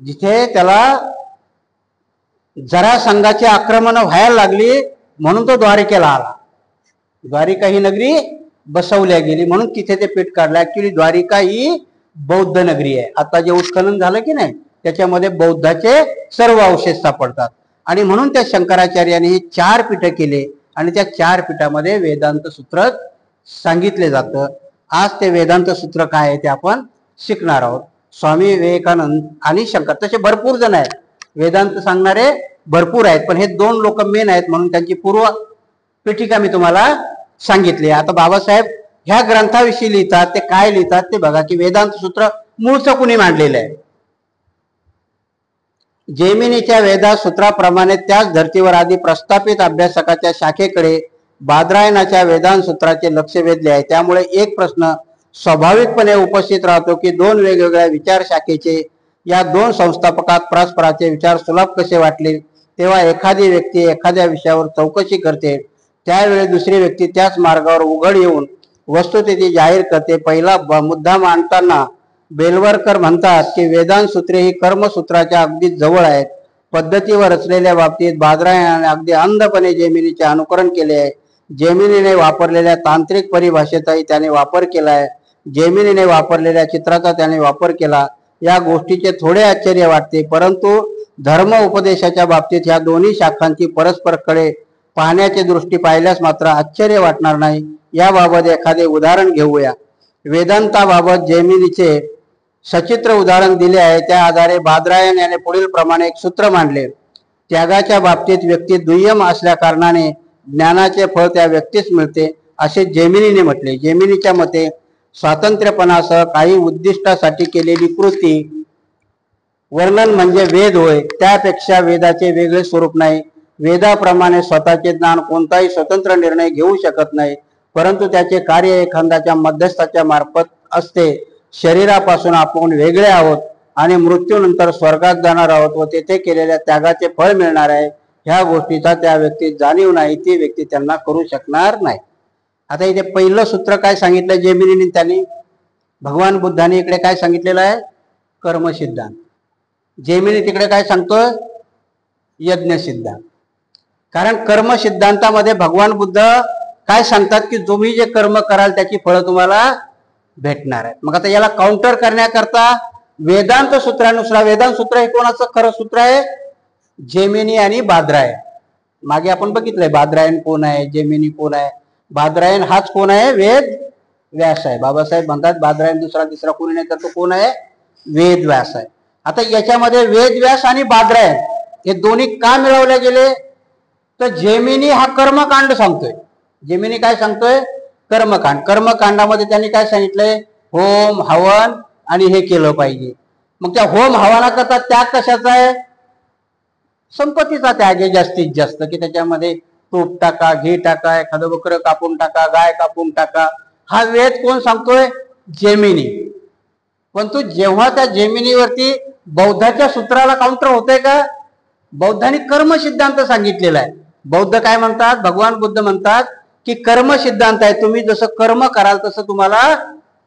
जिथे त्याला जरा संघाची आक्रमण व्हायला लागली म्हणून तो द्वारिकेला आला. द्वारिका ही नगरी बसवल्या गेली म्हणून तिथे ते पीठ काढलं. ऍक्च्युली द्वारिका ही बौद्ध नगरी आहे. आता जे उत्खनन झालं की नाही त्याच्यामध्ये बौद्धाचे सर्व अवशेष सापडतात आणि म्हणून त्या शंकराचार्यांनी हे 4 पीठ केले आणि त्या 4 पीठामध्ये वेदांत सूत्र सांगितले जातं. आज ते वेदांत सूत्र काय आहे ते आपण शिकणार आहोत. स्वामी विवेकानंद आणि शंकर, तसे भरपूर जण आहेत वेदांत सांगणारे, भरपूर आहेत, पण हे 2 लोक मेन आहेत म्हणून त्यांची पूर्व पीठिका मी तुम्हाला सांगितली. आता बाबासाहेब ह्या ग्रंथाविषयी लिहितात, ते काय लिहितात ते बघा की वेदांत सूत्र मूळचं कुणी मांडलेलं आहे. जैमिनीच्या वेदा सूत्राप्रमाणे त्याच धर्तीवर आधी प्रस्थापित अभ्यासकाच्या शाखेकडे बादरायणाच्या वेदांत सूत्राचे लक्ष वेधले आहे. त्यामुळे एक प्रश्न स्वाभाविकपणे उपस्थित राहतो की 2 वेगवेगळ्या विचार शाखेचे या 2 संस्थापकात परस्पराचे विचार सुलभ कसे वाटले. तेव्हा एखादी व्यक्ती एखाद्या विषयावर चौकशी करते, त्यावेळी दुसरी व्यक्ती त्याच मार्गावर उघड येऊन वस्तुस्थिती जाहीर करते. पहिला मुद्दा मांडताना बेलवरकर म्हणतात की वेदांत सूत्रे ही कर्मसूत्राच्या अगदी जवळ आहेत. पद्धतीवर रचलेल्या बाबतीत बादरायणाने अगदी अंधपणे जैमिनीचे अनुकरण केले आहे. जैमिनीने वापरलेल्या तांत्रिक परिभाषेचाही त्याने वापर केला आहे. जैमिनीने वापरलेल्या चित्राचा त्याने वापर केला. या गोष्टीचे थोडे आश्चर्य वाटते, परंतु धर्म उपदेशाच्या बाबतीत ह्या दोन्ही शाखांची परस्परकडे पाहण्याची दृष्टी पाहिल्यास मात्र आश्चर्य वाटणार नाही. याबाबत एखादे उदाहरण घेऊया. वेदांताबाबत जैमिनीचे सचित्र उदाहरण दिले आहे. त्या आधारे बादरायण याने पुढील प्रमाणे एक सूत्र मांडले. त्यागाच्या बाबतीत व्यक्ती दुय्यम असल्या कारणाने ज्ञानाचे फळ त्या व्यक्तीस मिळते असे जैमिनीने म्हटले. जैमिनीच्या मते स्वातंत्र्यपणासह काही उद्दिष्टासाठी केलेली कृती वर्णन म्हणजे वेद होय. त्यापेक्षा वेदाचे वेगळे स्वरूप नाही. वेदाप्रमाणे स्वतःचे ज्ञान कोणताही स्वतंत्र निर्णय घेऊ शकत नाही, परंतु त्याचे कार्य एखाद्याच्या मध्यस्थाच्या मार्फत असते. शरीरापासून आपण वेगळे आहोत आणि मृत्यूनंतर स्वर्गात जाणार आहोत व तेथे केलेल्या त्यागाचे फळ मिळणार आहे. ह्या गोष्टीचा त्या व्यक्तीत जाणीव नाही, ती व्यक्ती त्यांना करू शकणार नाही. आता इथे पहिलं सूत्र काय सांगितलं जैमिनीने, त्यांनी भगवान बुद्धाने इकडे काय सांगितलेलं आहे, कर्मसिद्धांत. जैमिनी तिकडे काय सांगतोय, यज्ञ सिद्धांत. कारण कर्म सिद्धांतामध्ये भगवान बुद्ध काय सांगतात की तुम्ही जे कर्म कराल त्याची फळं तुम्हाला भेटणार आहे. मग आता याला काउंटर करण्याकरता वेदांत सूत्रानुसार, वेदांत सूत्र हे कोणाचं खरं सूत्र आहे, जैमिनी आणि बादरायण. मागे आपण बघितलंय बादरायण कोण आहे, जैमिनी कोण आहे. बादरायण हाच कोण आहे, वेद व्यास आहे. बाबासाहेब म्हणतात बादरायण दुसरा तिसरा कोणी नाही तर तो कोण आहे, वेद व्यास आहे. आता याच्यामध्ये वेद व्यास आणि बादरायण हे दोन्ही का मिळवले गेले, तर जैमिनी हा कर्मकांड सांगतोय. जैमिनी काय सांगतोय, कर्मकांड. कर्मकांडामध्ये त्यांनी काय सांगितलंय, होम हवन आणि हे केलं पाहिजे. मग त्या होम हवनाकरता त्याग कशाचा आहे, संपत्तीचा त्याग आहे जास्तीत जास्त, की त्याच्यामध्ये तूप टाका, घी टाका, एखादं बकरं कापून टाका, गाय कापून टाका. हा वेद कोण सांगतोय, जैमिनी. पण तू जेव्हा त्या जैमिनीवरती बौद्धाच्या सूत्राला काउंटर होतंय का, बौद्धांनी कर्म सिद्धांत सांगितलेला आहे. बौद्ध काय म्हणतात, भगवान बुद्ध म्हणतात की कर्म सिद्धांत आहे, तुम्ही जसं कर्म कराल तसं तुम्हाला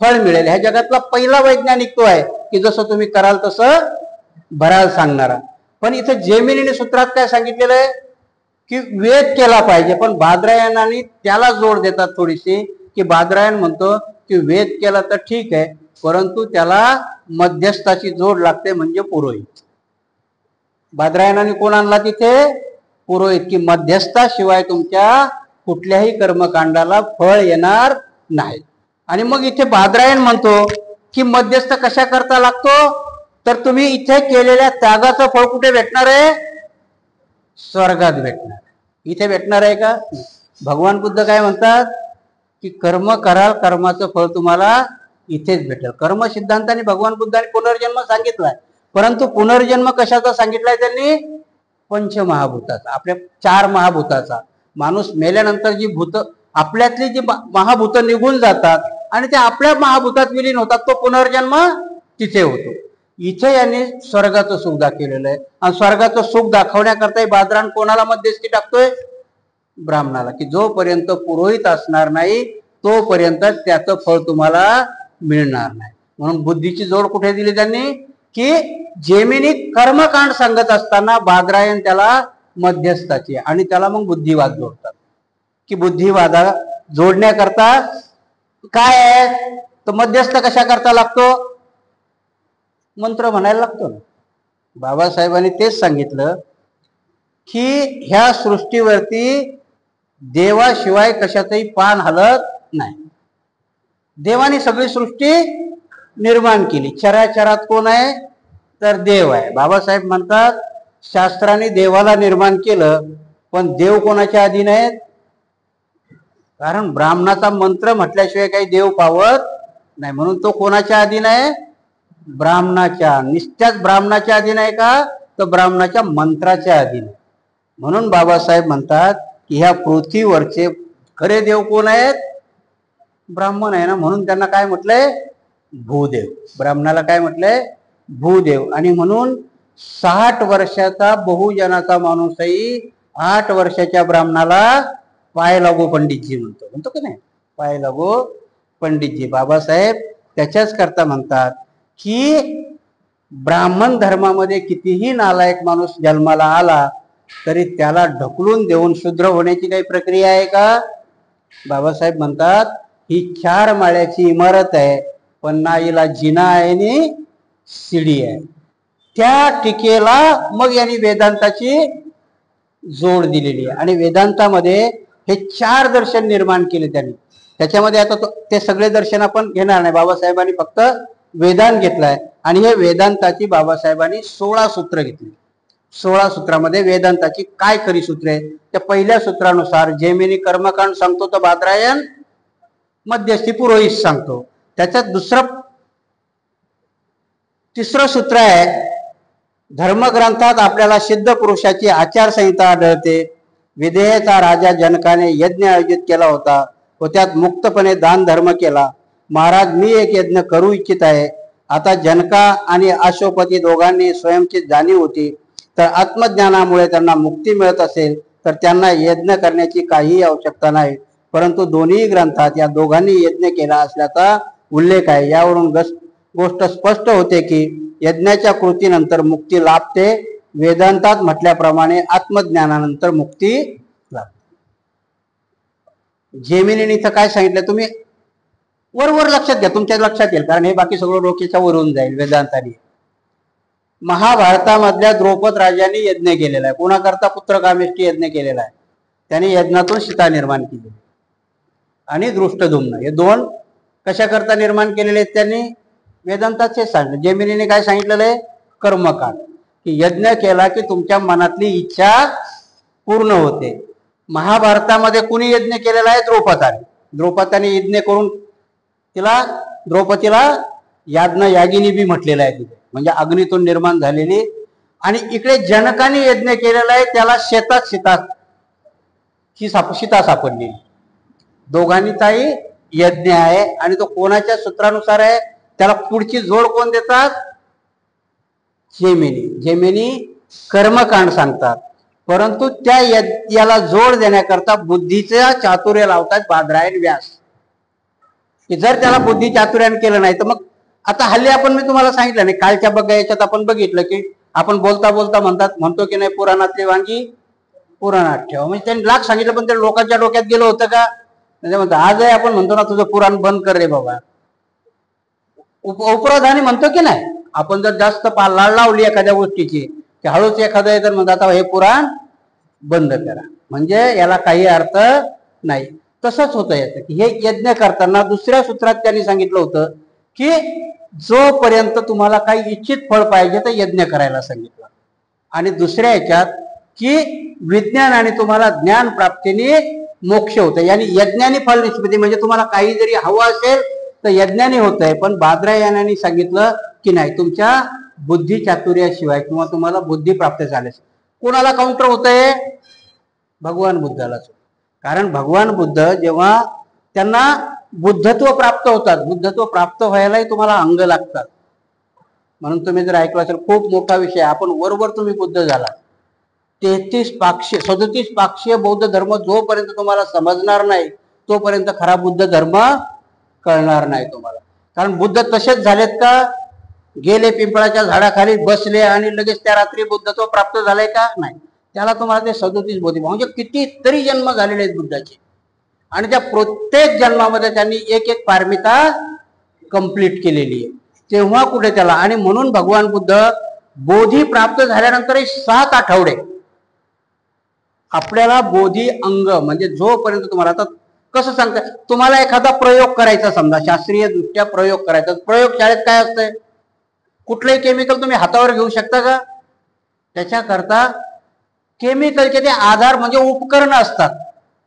फळ मिळेल. ह्या जगातला पहिला वैज्ञानिक तो आहे की जसं तुम्ही कराल तसं भराल सांगणारा. पण इथं जैमिनीने सूत्रात काय सांगितलेलं आहे की वेद केला पाहिजे. पण बादरायणाने त्याला जोड देतात थोडीशी, की बादरायण म्हणतो की वेद केला तर ठीक आहे, परंतु त्याला मध्यस्थाची जोड लागते म्हणजे पुरोहित. बादरायणाने कोण आणला तिथे, पुरोहित, की मध्यस्थाशिवाय तुमच्या कुठल्याही कर्मकांडाला फळ येणार नाही. आणि मग इथे बादरायण म्हणतो की मध्यस्थ कशा करता लागतो, तर तुम्ही इथे केलेल्या त्यागाचं फळ कुठे भेटणार आहे, स्वर्गात भेटणार. इथे भेटणार आहे का. भगवान बुद्ध काय म्हणतात की कर्म कराल, कर्माचं फळ तुम्हाला इथेच भेटेल. कर्म सिद्धांताने भगवान बुद्धाने पुनर्जन्म सांगितलाय, परंतु पुनर्जन्म कशाचा सांगितलाय त्यांनी, पंचमहाभूताचा, आपल्या 4 महाभूताचा. माणूस मेल्यानंतर जी भूत आपल्यातली जी महाभूत निघून जातात आणि ते आपल्या महाभूतात विलीन होतात, तो पुनर्जन्म तिथे होतो. इथे यांनी स्वर्गाचं सुख दाखवलेलं आहे. आणि स्वर्गाचं सुख दाखवण्याकरता बादरायण कोणाला मध्यस्थी टाकतोय, ब्राह्मणाला, की जोपर्यंत पुरोहित असणार नाही तोपर्यंत त्याचं फळ तुम्हाला मिळणार नाही. म्हणून बुद्धीची जोड कुठे दिली त्यांनी, की जेमिनी कर्मकांड सांगत असताना बादरायण त्याला मध्यस्थाची आणि त्याला मग बुद्धिवाद जोडतात की बुद्धिवादा जोडण्याकरता काय आहे तो मध्यस्थ कशा करता लागतो मंत्र म्हणायला लागतो ना. बाबासाहेबांनी तेच सांगितलं की ह्या सृष्टीवरती देवाशिवाय कशाचंही पान हलत नाही. देवाने सगळी सृष्टी निर्माण केली. चराचरात कोण आहे तर देव आहे. बाबासाहेब म्हणतात शास्त्राने देवाला निर्माण केलं पण देव कोणाच्या अधीन आहेत कारण ब्राह्मणाचा मंत्र म्हटल्याशिवाय काही देव पावत नाही म्हणून तो कोणाच्या अधीन आहे ब्राह्मणाच्या. नित्याच ब्राह्मणाच्या अधीन आहे का तर ब्राह्मणाच्या मंत्राच्या अधीन आहे. म्हणून बाबासाहेब म्हणतात की ह्या पृथ्वीवरचे खरे देव कोण आहेत ब्राह्मण आहे ना. म्हणून त्यांना काय म्हटलंय भूदेव. ब्राह्मणाला काय म्हटलंय भूदेव. आणि म्हणून 60 वर्षाचा बहुजनाचा माणूसही 8 वर्षाच्या ब्राह्मणाला पाय लागो पंडितजी म्हणतो की नाही पाय लागो पंडितजी. बाबासाहेब त्याच्याच करता म्हणतात की ब्राह्मण धर्मामध्ये कितीही नालायक माणूस जन्माला आला तरी त्याला ढकलून देऊन शूद्र होण्याची काही प्रक्रिया आहे का. बाबासाहेब म्हणतात ही 4 माळ्याची इमारत आहे पण ना हिला जिना आहे आणि शिडी आहे. त्या टीकेला मग यांनी वेदांताची जोड दिलेली आहे आणि वेदांतामध्ये हे 4 दर्शन निर्माण केले त्यांनी. त्याच्यामध्ये आता ते सगळे दर्शन आपण घेणार नाही. बाबासाहेबांनी फक्त वेदांत घेतलाय आणि हे वेदांताची बाबासाहेबांनी 16 सूत्र घेतली. 16 सूत्रामध्ये वेदांताची काय खरी सूत्रे आहेत. त्या पहिल्या सूत्रानुसार जेमिनी कर्मकांड सांगतो तर बादरायण मध्यस्थी पुरोहित सांगतो. त्याच्यात तिसरं सूत्र आहे धर्मग्रंथात आपल्याला सिद्ध पुरुषाची आचारसंहिता आढळते. विदेहचा राजा जनकाने यज्ञ आयोजित केला होता व त्यात मुक्तपणे दान धर्म केला. महाराज मी एक यज्ञ करू इच्छित आहे. आता जनका आणि अशोपती दोघांनी स्वयंची जाणीव होती तर आत्मज्ञानामुळे त्यांना मुक्ती मिळत असेल तर त्यांना यज्ञ करण्याची काहीही आवश्यकता नाही. परंतु दोन्ही ग्रंथात या दोघांनी यज्ञ केला असल्याचा उल्लेख आहे. यावरून गोष्ट स्पष्ट होते की यज्ञाच्या कृतीनंतर मुक्ती लाभते. वेदांतात म्हटल्याप्रमाणे आत्मज्ञानानंतर मुक्ती लाभते. जेमिनीने इथं काय सांगितलं तुम्ही वर लक्षात घ्या तुमच्या लक्षात येईल कारण हे बाकी सगळं डोक्याच्या वरून जाईल. वेदांताने महाभारतामधल्या द्रौपद राजांनी यज्ञ केलेला आहे. कोणाकरता पुत्रकामेष्टी यज्ञ केलेला आहे. त्याने यज्ञातून सीता निर्माण केली आणि दृष्टद्युम्न हे 2 कशाकरता निर्माण केलेले आहेत त्यांनी वेदांताचे सांगितलं. जेमिनीने काय सांगितलेलं आहे कर्मकांड की यज्ञ केला की तुमच्या मनातली इच्छा पूर्ण होते. महाभारतामध्ये कुणी यज्ञ केलेला आहे द्रौपदाने. द्रौपदाने यज्ञ करून द्रौपदीला याज्ञयागिनी बी म्हटलेलं आहे तिथे म्हणजे अग्नीतून निर्माण झालेली. आणि इकडे जनकाने यज्ञ केलेला आहे त्याला शेतात सीता सापडलेली. दोघांनीचाही यज्ञ आहे आणि तो कोणाच्या सूत्रानुसार आहे त्याला पुढची जोड कोण देतात जेमिनी कर्मकांड सांगतात. परंतु त्या याला जोड देण्याकरता बुद्धीचा चातुर्य लावतात बादरायण व्यास की जर त्याला बुद्धी चातुर्याने केलं नाही तर मग आता हल्ली आपण मी तुम्हाला सांगितलं नाही कालच्या बघा याच्यात आपण बघितलं की आपण बोलता बोलता म्हणतो की नाही पुराणातली वांगी पुराणात ठेवा. म्हणजे त्यांनी लाख सांगितलं पण ते लोकांच्या डोक्यात गेलं होतं का म्हणजे म्हणतो आजही आपण म्हणतो ना तुझं पुराण बंद कर रे बाबा. उपरोधाने म्हणतो की नाही आपण जर जास्त लाळ लावली एखाद्या गोष्टीची की हळूच एखादं तर म्हणतो आता हे पुराण बंद करा म्हणजे याला काही अर्थ नाही. तसंच होतं याचं की हे यज्ञ करताना दुसऱ्या सूत्रात त्यांनी सांगितलं होतं की जोपर्यंत तुम्हाला काही इच्छित फळ पाहिजे तर यज्ञ करायला सांगितलं. आणि दुसऱ्या ह्याच्यात की विज्ञानाने तुम्हाला ज्ञान प्राप्तीने मोक्ष होतं यानी यज्ञाने फल निष्पत्ती म्हणजे तुम्हाला काही जरी हवं असेल तर यज्ञाने होत आहे. पण बादरायणाने सांगितलं की नाही तुमच्या बुद्धी चातुर्याशिवाय किंवा तुम्हाला बुद्धी प्राप्त झाल्यास कोणाला काउंटर होत आहे भगवान बुद्धालाच. कारण भगवान बुद्ध जेव्हा त्यांना बुद्धत्व प्राप्त होतात बुद्धत्व प्राप्त व्हायलाही तुम्हाला अंग लागतात. म्हणून तुम्ही जर ऐकलं असेल खूप मोठा विषय आपण वरवर तुम्ही बुद्ध झाला 37 पाक्षीय बौद्ध धर्म जोपर्यंत तुम्हाला समजणार नाही तोपर्यंत खरा बुद्ध धर्म कळणार नाही तुम्हाला. कारण बुद्ध तसेच झालेत का गेले पिंपळाच्या झाडाखाली बसले आणि लगेच त्या रात्री बुद्धत्व प्राप्त झालंय का? नाही. त्याला तुम्हाला ते 37 बोधी म्हणजे कितीतरी जन्म झालेले आहेत बुद्धाचे, आणि त्या प्रत्येक जन्मामध्ये त्यांनी एक एक पारमिता कंप्लीट केलेली आहे. तेव्हा कुठे त्याला, आणि म्हणून भगवान बुद्ध बोधी प्राप्त झाल्यानंतर 7 आठवडे आपल्याला बोधी अंग म्हणजे जोपर्यंत तुम्हाला, आता कसं सांगतात, तुम्हाला एखादा प्रयोग करायचा, समजा शास्त्रीय दृष्ट्या प्रयोग करायचा, प्रयोग शाळेत काय असतंय, कुठलंही केमिकल तुम्ही हातावर घेऊ शकता का? त्याच्याकरता केमिकलचे ते आधार म्हणजे उपकरण असतात.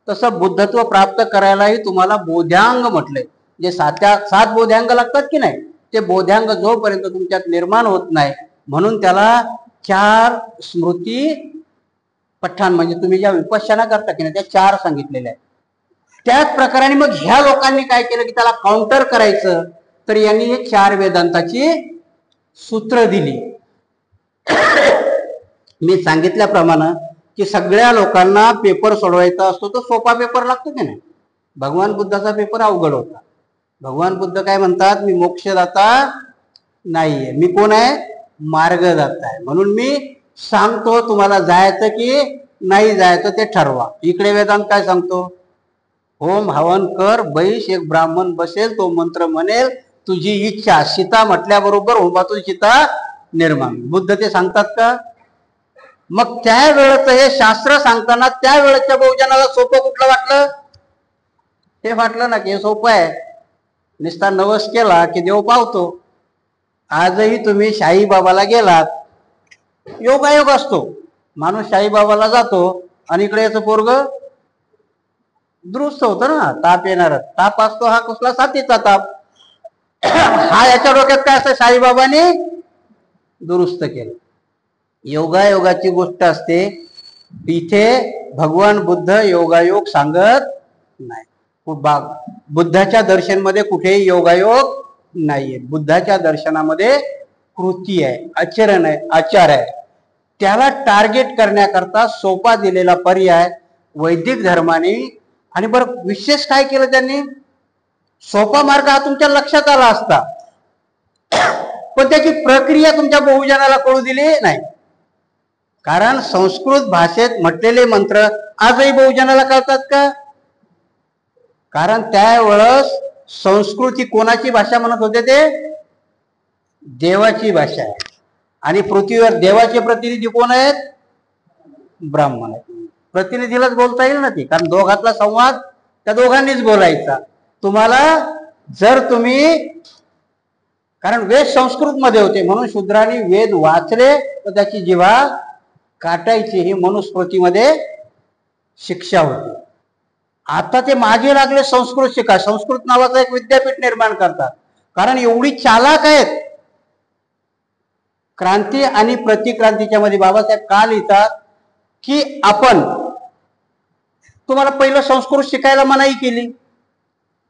तसं बुद्धत्व प्राप्त करायलाही तुम्हाला बोध्यांग म्हटलंय. जे 7 बोध्यांग लागतात की नाही, ते बोध्यांग जोपर्यंत तुमच्यात निर्माण होत नाही, म्हणून त्याला 4 स्मृती पठण म्हणजे तुम्ही ज्या विपश्यना करता की नाही त्या 4 सांगितलेल्या आहेत. त्याच प्रकारे मग ह्या लोकांनी काय केलं की त्याला काउंटर करायचं, तर यांनी हे 4 वेदांताची सूत्र दिली. मी सांगितल्याप्रमाणे की सगळ्या लोकांना पेपर सोडवायचा असतो तो सोपा पेपर लागतो की नाही. भगवान बुद्धाचा पेपर अवघड होता. भगवान बुद्ध काय म्हणतात, मी मोक्षदाता नाहीये, मी कोण आहे, मार्गदाता आहे. म्हणून मी सांगतो तुम्हाला जायचं की नाही जायचं ते ठरवा. इकडे वेदांत काय सांगतो, होम हवन कर, बैश एक ब्राह्मण बसेल, तो मंत्र म्हणेल, तुझी इच्छा. सीता म्हटल्याबरोबर होमातून सीता निर्माण. बुद्ध ते सांगतात का? मग त्यावेळेचं हे शास्त्र सांगताना त्यावेळेच्या बहुजनाला सोपं कुठलं वाटलं? हे वाटलं ना की हे सोपं आहे, निस्ता नवस केला की देव पावतो. आजही तुम्ही साईबाबाला गेलात, योगायोग असतो, माणूस साईबाबाला जातो आणि इकडे याचं पोरग दुरुस्त होतं ना. ताप येणार, ताप असतो हा कसला, साथीचा ताप. हा याच्या डोक्यात काय असतं, साईबाबाने दुरुस्त केलं. योगायोगाची गोष्ट असते, इथे भगवान बुद्ध योगायोग सांगत नाही. बुद्धाच्या दर्शनमध्ये कुठेही योगायोग नाहीये. बुद्धाच्या दर्शनामध्ये कृती आहे, आचरण आहे, आचार आहे. त्याला टार्गेट करण्याकरता सोपा दिलेला पर्याय वैदिक धर्माने. आणि बरं विशेष काय केलं त्यांनी, सोपा मार्ग हा तुमच्या लक्षात आला असता, पण त्याची प्रक्रिया तुमच्या बहुजनाला कळू दिली नाही. कारण संस्कृत भाषेत म्हटलेले मंत्र आजही बहुजनाला कळतात का? कारण त्यावेळेस संस्कृत ही कोणाची भाषा म्हणत होते, ते देवाची भाषा आहे. आणि पृथ्वीवर देवाचे प्रतिनिधी कोण आहेत, ब्राह्मण आहेत. प्रतिनिधीलाच बोलता येईल ना ती, कारण दोघातला संवाद त्या दोघांनीच बोलायचा. तुम्हाला जर तुम्ही, कारण वेद संस्कृत मध्ये होते म्हणून शूद्रांनी वेद वाचले तर त्याची जिव्हा काटायची, ही मनुस्मृतीमध्ये शिक्षा होती. आता ते मागे लागले संस्कृत शिका, संस्कृत नावाचं एक विद्यापीठ निर्माण करतात. कारण एवढी चालाक आहेत. क्रांती आणि प्रतिक्रांतीच्या मध्ये बाबासाहेब का लिहितात की आपण तुम्हाला पहिलं संस्कृत शिकायला मनाई केली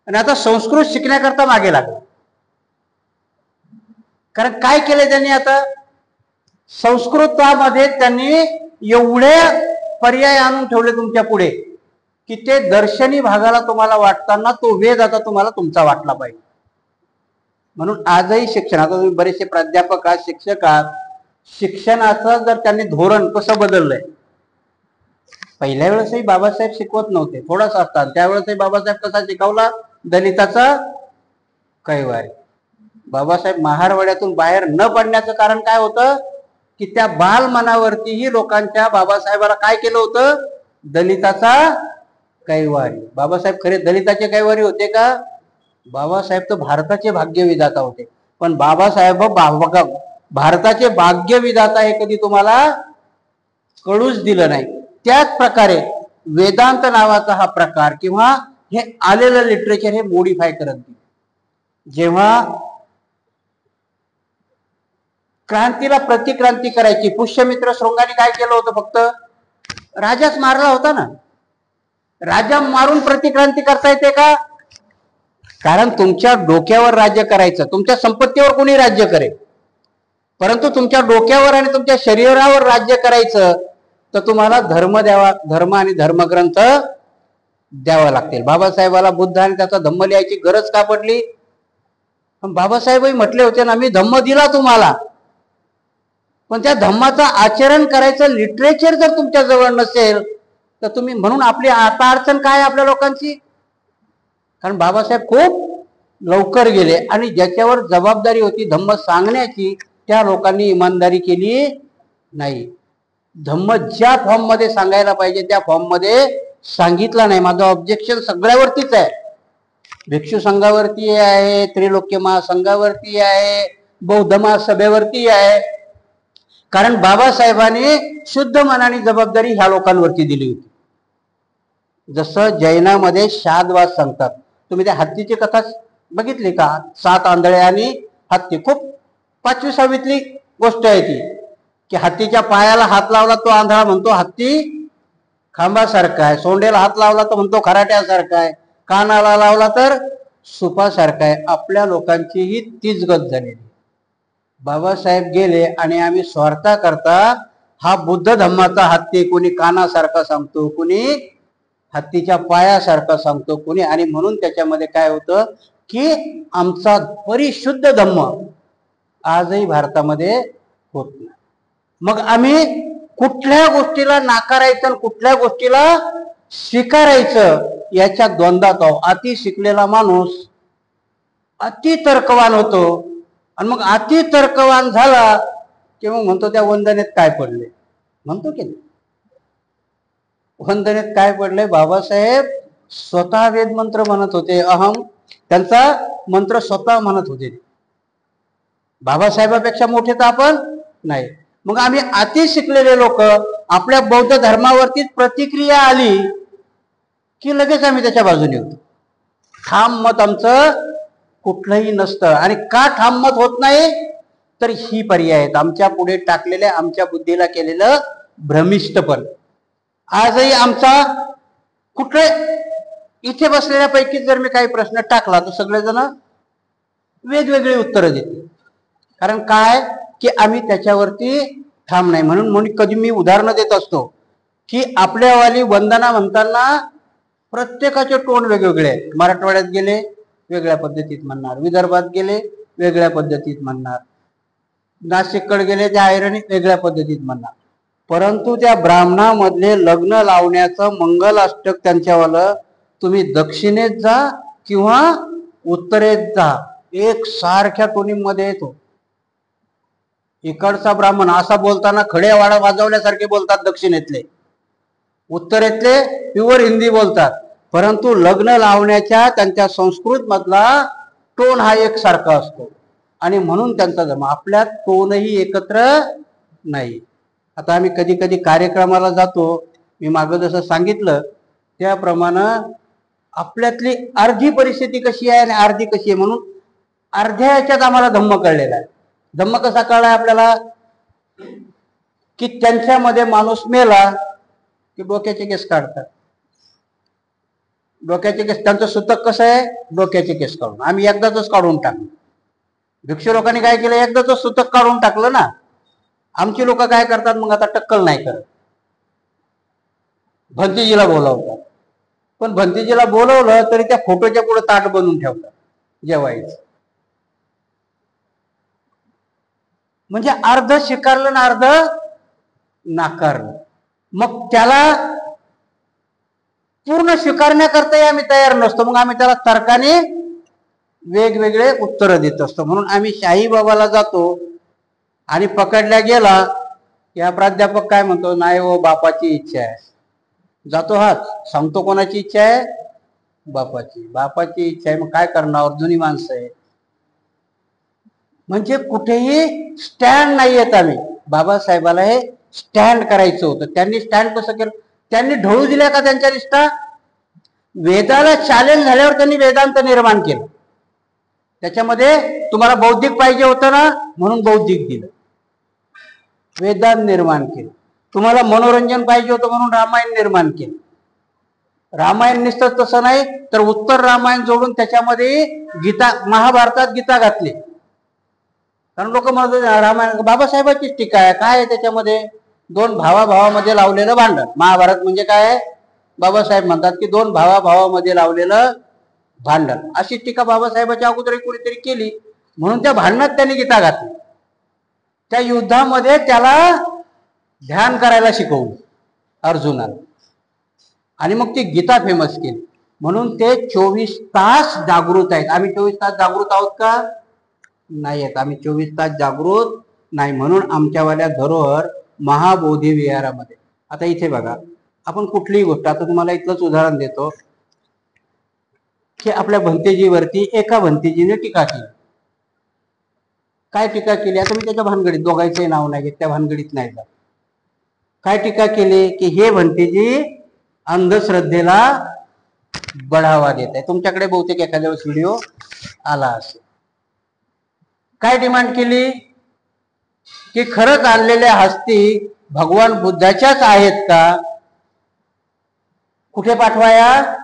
आणि आता संस्कृत शिकण्याकरता मागे लागला. कारण काय केलं त्यांनी, आता संस्कृतामध्ये त्यांनी एवढे पर्याय आणून ठेवले तुमच्या पुढे की ते दर्शनी भागाला तुम्हाला वाटताना तो वेद आता तुम्हाला तुमचा वाटला पाहिजे. म्हणून आजही शिक्षण, आता तुम्ही बरेचसे प्राध्यापक आहात, शिक्षक आहात, शिक्षणाचं जर त्यांनी धोरण कसं बदललंय. पहिल्या वेळेसही बाबासाहेब शिकवत नव्हते, थोडासा असतात. त्यावेळेसही बाबासाहेब कसा शिकवला, दलिताचा कैवारी. बाबासाहेब महारवाड्यातून बाहेर न पडण्याचं कारण काय होतं की त्या बाल मनावरतीही लोकांच्या बाबासाहेबाला काय केलं होतं, दलिताचा कैवारी. बाबासाहेब खरे दलिताचे कैवारी होते का? बाबासाहेब तर भारताचे भाग्यविधाता होते. पण बाबासाहेब भारताचे भाग्यविधाता हे कधी तुम्हाला कळूच दिलं नाही. त्याच प्रकारे वेदांत नावाचा हा प्रकार किंवा हे आलेलं लिटरेचर हे मॉडिफाय करत गेले. जेव्हा क्रांतीला प्रतिक्रांती करायची, पुष्यमित्र शृंगाने काय केलं होतं, फक्त राजाच मारला होता ना. राजा मारून प्रतिक्रांती करता येते का? कारण तुमच्या डोक्यावर राज्य करायचं, तुमच्या संपत्तीवर कोणी राज्य करेल, परंतु तुमच्या डोक्यावर आणि तुमच्या शरीरावर राज्य करायचं तर तुम्हाला धर्म द्यावा, धर्म आणि धर्मग्रंथ द्यावा लागतील. बाबासाहेबाला बुद्ध आणि त्याचा धम्म लिहायची गरज का पडली? पण बाबासाहेबही म्हटले होते ना, मी धम्म दिला तुम्हाला, पण त्या धम्माचं आचरण करायचं लिटरेचर जर तुमच्या जवळ नसेल तर तुम्ही, म्हणून आपली आता अडचण काय आपल्या लोकांची, कारण बाबासाहेब खूप लवकर गेले आणि ज्याच्यावर जबाबदारी होती धम्म सांगण्याची त्या लोकांनी इमानदारी केली नाही. धम्म ज्या फॉर्म मध्ये सांगायला पाहिजे त्या फॉर्म मध्ये सांगितला नाही. माझं ऑब्जेक्शन सगळ्यावरतीच आहे, भिक्षू संघावरती आहे, त्रिलोक्य महासंघावरती आहे, बौद्ध महासभेवरती आहे. कारण बाबासाहेबांनी शुद्ध मनाने जबाबदारी ह्या लोकांवरती दिली होती. जसं जैनामध्ये शादवाद सांगतात, तुम्ही त्या हत्तीची कथा बघितली का? 7 आंधळे आणि हत्ती, खूप 5वी 6वीतली गोष्ट आहे ती, की हत्तीच्या पायाला हात लावला तो आंधळा म्हणतो हत्ती खांबासारखा आहे, सोंडेला हात लावला तर म्हणतो खराट्यासारखा आहे, कानाला लावला तर सुपासारखा आहे. आपल्या लोकांचीही तीच गत झालेली. बाबासाहेब गेले आणि आम्ही स्वार्था करता हा बुद्ध धम्माचा हत्ती कोणी कानासारखा सांगतो, कोणी हत्तीच्या पायासारखा सांगतो, कोणी, आणि म्हणून त्याच्यामध्ये काय होतं की आमचा परिशुद्ध धम्म आजही भारतामध्ये होत नाही. मग आम्ही कुठल्या गोष्टीला नाकारायचं आणि कुठल्या गोष्टीला स्वीकारायचं याच्या द्वंद्वात आहोत. अति शिकलेला माणूस अति तर्कवान होतो आणि मग अति तर्कवान झाला की मग म्हणतो त्या वंदनेत काय पडले, म्हणतो की नाही. वंदनेत काय पडले? बाबासाहेब स्वतः वेद मंत्र म्हणत होते, अहम, त्यांचा मंत्र स्वतः म्हणत होते. बाबासाहेबापेक्षा मोठे तर आपण नाही. मग आम्ही अति शिकलेले लोक, आपल्या बौद्ध धर्मावरतीच प्रतिक्रिया आली की लगेच आम्ही त्याच्या बाजूने होतो. ठाम मत आमचं कुठलंही नसतं. आणि का ठाम मत होत नाही? तर ही पर्याय आहेत आमच्या पुढे टाकलेले, आमच्या बुद्धीला केलेलं भ्रमिष्टपण. आजही आमचा कुठले, इथे बसलेल्यापैकी जर मी काही प्रश्न टाकला तर सगळेजण वेगवेगळी उत्तरं देतील. कारण काय की आम्ही त्याच्यावरती ठाम नाही. म्हणून कधी मी उदाहरणं देत असतो की आपल्यावाली वंदना म्हणताना प्रत्येकाचे टोन वेगवेगळे आहेत. मराठवाड्यात गेले वेगळ्या पद्धतीत म्हणणार, विदर्भात गेले वेगळ्या पद्धतीत म्हणणार, नाशिककडे गेले त्या ऐरणी वेगळ्या पद्धतीत म्हणणार. परंतु त्या ब्राह्मणामधले लग्न लावण्याचं मंगल अष्टक त्यांच्यावालं तुम्ही दक्षिणेत जा किंवा उत्तरेत जा, एक सारख्या टोनिंगमध्ये येतो. इकडचा ब्राह्मण असा बोलताना खडे वाडा वाजवल्यासारखे बोलतात दक्षिणेतले, उत्तरेतले प्युअर हिंदी बोलतात. परंतु लग्न लावण्याच्या त्यांच्या संस्कृत मधला टोन हा एक सारखा असतो आणि म्हणून त्यांचा धर्म. आपल्यात टोनही एकत्र नाही. आता आम्ही कधी कधी कार्यक्रमाला जातो, मी मागं जसं सांगितलं त्याप्रमाणे आपल्यातली अर्धी परिस्थिती कशी आहे आणि अर्धी कशी आहे, म्हणून अर्ध्या याच्यात आम्हाला धम्म कळलेला आहे. धम्म कसा कळलाय आपल्याला? की त्यांच्यामध्ये माणूस मेला की डोक्याचे केस काढतात. डोक्याचे केस, त्यांचं सुतक कसं आहे? डोक्याचे केस काढून. आम्ही एकदाच काढून टाकलं. भिक्षू लोकांनी काय केलं? एकदाच सुतक काढून टाकलं ना. आमची लोक काय करतात मग आता? टक्कल नाही करत, भंतीजीला बोलावतात. पण भंतीजीला बोलवलं तरी त्या फोटोच्या पुढे ताट बनवून ठेवतात जेवायचं. म्हणजे अर्ध स्वीकारलं ना अर्ध नाकारलं. मग त्याला पूर्ण स्वीकारण्याकरताही आम्ही तयार नसतो. मग आम्ही त्याला तर्काने वेगवेगळे उत्तर देत असतो. म्हणून आम्ही शाही बाबाला जातो आणि पकडल्या गेला या प्राध्यापक काय म्हणतो? नाही हो, बापाची इच्छा आहे. जातो हात, सांगतो कोणाची इच्छा आहे? बापाची. बापाची इच्छा आहे, मग काय करणार? जुनी माणसं आहे. म्हणजे कुठेही स्टँड नाही येत. आम्ही बाबासाहेबाला हे स्टँड करायचं होतं. त्यांनी स्टँड कसं केलं? त्यांनी ढळू दिल्या का त्यांच्या निष्ठा? वेदाला चॅलेंज झाल्यावर त्यांनी वेदांत निर्माण केलं. त्याच्यामध्ये तुम्हाला बौद्धिक पाहिजे होतं ना, म्हणून बौद्धिक दिलं, वेदांत निर्माण केलं. तुम्हाला मनोरंजन पाहिजे होतं म्हणून रामायण निर्माण केलं. रामायण निसतं तसं नाही तर उत्तर रामायण जोडून त्याच्यामध्ये गीता, महाभारतात गीता घातली. कारण लोक म्हणत रामायण बाबासाहेबांचीच टीका आहे. काय आहे त्याच्यामध्ये? 2 भावाभावामध्ये लावलेलं भांडण. महाभारत म्हणजे काय आहे? बाबासाहेब म्हणतात की 2 भावाभावामध्ये लावलेलं भांडण. अशी टीका बाबासाहेबांच्या अगोदर कोणीतरी केली म्हणून त्या भांडणात त्यांनी गीता घातली. त्या युद्धामध्ये त्याला ध्यान करायला शिकवलं अर्जुनाला, आणि मग ती गीता फेमस केली. म्हणून ते 24 तास जागृत आहेत. आम्ही 24 तास जागृत आहोत का? नाही आहेत. आम्ही 24 तास जागृत नाही. म्हणून आमच्यावाल्या धरोहर महाबोधी विहारामध्ये, आता इथे बघा, आपण कुठलीही गोष्ट, आता तुम्हाला इथलंच उदाहरण देतो की आपल्या भंतेजीवरती एका भंतेजीने टीका केली. काय टीका केली? आता मी त्याच्या भानगडीत, दोघांचंही नाव नाही घेत, त्या भानगडीत नाही जात. काय टीका केली? की हे भंतेजी अंधश्रद्धेला बढावा देत आहे. तुमच्याकडे बहुतेक एखाद्या वेळेस व्हिडिओ आला असेल. काय डिमांड केली? की खरंच आणलेल्या हस्ती भगवान बुद्धाच्याच आहेत का? कुठे पाठवाया?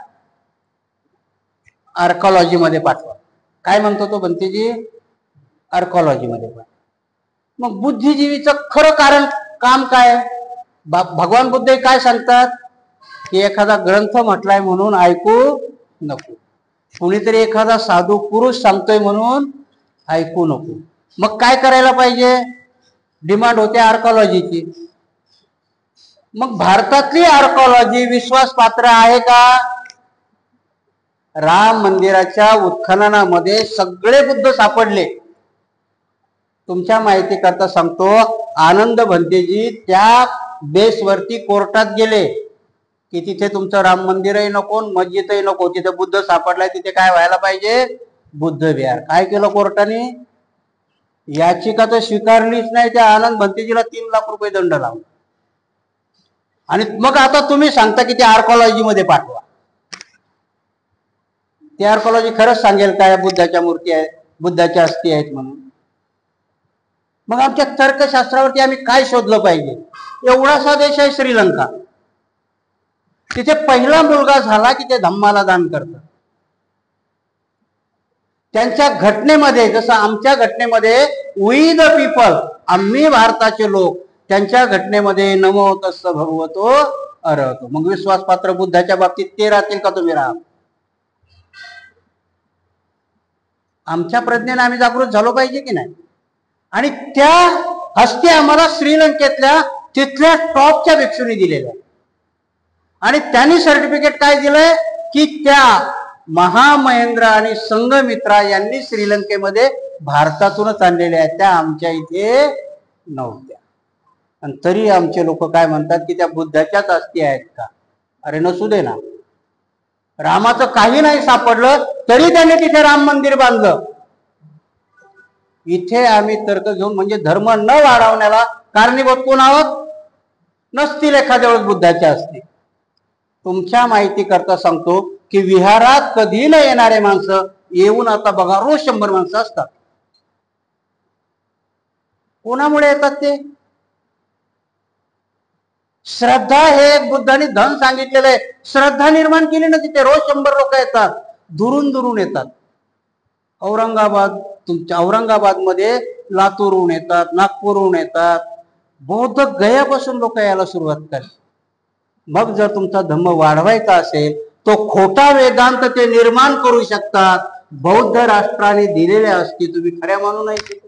आर्कॉलॉजी मध्ये पाठवा. काय म्हणतो तो भंतेजी? आर्कॉलॉजी मध्ये पाठवा. मग बुद्धिजीवीचं खरं कारण काम काय? भगवान बुद्ध काय सांगतात? की एखादा ग्रंथ म्हटलाय म्हणून ऐकू नको, कुणीतरी एखादा साधू पुरुष सांगतोय म्हणून ऐकू नको. मग काय करायला पाहिजे? डिमांड होते आर्कॉलॉजीची. मग भारतातली आर्कॉलॉजी विश्वासपात्र आहे का? राम मंदिराच्या उत्खननामध्ये सगळे बुद्ध सापडले. तुमच्या माहिती करता सांगतो, आनंद भंतेजी त्या बेसवरती कोर्टात गेले की तिथे तुमचं राम मंदिरही नको, मस्जिदही नको, तिथे बुद्ध सापडलाय, तिथे काय व्हायला पाहिजे? बुद्ध विहार. काय केलं कोर्टाने? याचिका तर स्वीकारलीच नाही. त्या आनंद भंतेजीला 3 लाख रुपये दंड लावला. आणि मग आता तुम्ही सांगता की ते आर्कॉलॉजी मध्ये पाठवा. ते आर्कॉलॉजी खरंच सांगेल काय बुद्धाच्या मूर्ती आहेत, बुद्धाच्या अस्थी आहेत म्हणून? मग आमच्या तर्कशास्त्रावरती आम्ही काय शोधलं पाहिजे? एवढासा देश आहे श्रीलंका, तिथे पहिला मुलगा झाला की ते धम्माला दान करतात. त्यांच्या घटनेमध्ये, जसं आमच्या घटनेमध्ये वी द पीपल, आम्ही भारताचे लोक, त्यांच्या घटनेमध्ये नमो तस्स भगवतो अरहतो. मग विश्वासपात्र बुद्धाच्या बाबतीत ते राहतील का? तुम्ही राहा. आमच्या प्रज्ञेने आम्ही जागृत झालो पाहिजे की नाही? आणि त्या हस्ती आम्हाला श्रीलंकेतल्या तिथल्या टॉपच्या भिक्षूंनी दिलेल्या, आणि त्यांनी सर्टिफिकेट काय दिलंय? की त्या महामहेंद्र आणि संघमित्रा यांनी श्रीलंकेमध्ये भारतातूनच आणलेल्या आहेत, त्या आमच्या इथे नव्हत्या. आणि तरी आमचे लोक काय म्हणतात की त्या बुद्धाच्याच अस्थी आहेत का? अरे नसू दे ना. रामाचं काही नाही सापडलं तरी त्यांनी तिथे राम मंदिर बांधलं. इथे आम्ही तर्क घेऊन, म्हणजे धर्म न वाढवण्याला कारणीभूत कोण आहोत? नसतील एखाद्या वेळेस बुद्धाच्या असतील. तुमच्या माहिती करता सांगतो की विहारात कधी न येणारे माणसं येऊन आता बघा रोज 100 माणसं असतात. कोणामुळे येतात ते? श्रद्धा हे एक बुद्धाने धन सांगितलेलं आहे. श्रद्धा निर्माण केली ना तिथे रोज 100 लोक येतात, दुरून दुरून येतात. तुमच्या औरंगाबादमध्ये लातूरहून येतात, नागपूरहून येतात, बौद्ध गयापासून लोक यायला सुरुवात करतात. मग जर तुमचा धम्म वाढवायचा असेल तो खोटा वेदांत ते निर्माण करू शकतात. बौद्ध राष्ट्राने दिलेल्या असती तुम्ही खऱ्या मानू नाही शकत.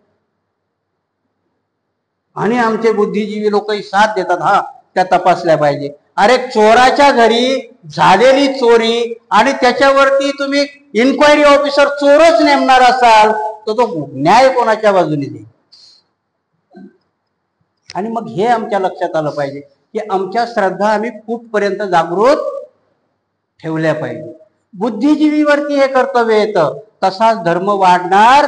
आणि आमचे बुद्धिजीवी लोकही साथ देतात, हा त्या तपासल्या पाहिजे. अरे चोराच्या घरी झालेली चोरी आणि त्याच्यावरती तुम्ही इन्क्वायरी ऑफिसर चोरच नेमणार असाल तर तो न्याय कोणाच्या बाजूने देईल? आणि मग हे आमच्या लक्षात आलं पाहिजे की आमच्या श्रद्धा आम्ही कुठपर्यंत जागृत ठेवल्या पाहिजे. बुद्धिजीवीवरती हे कर्तव्य येतं, तसाच धर्म वाढणार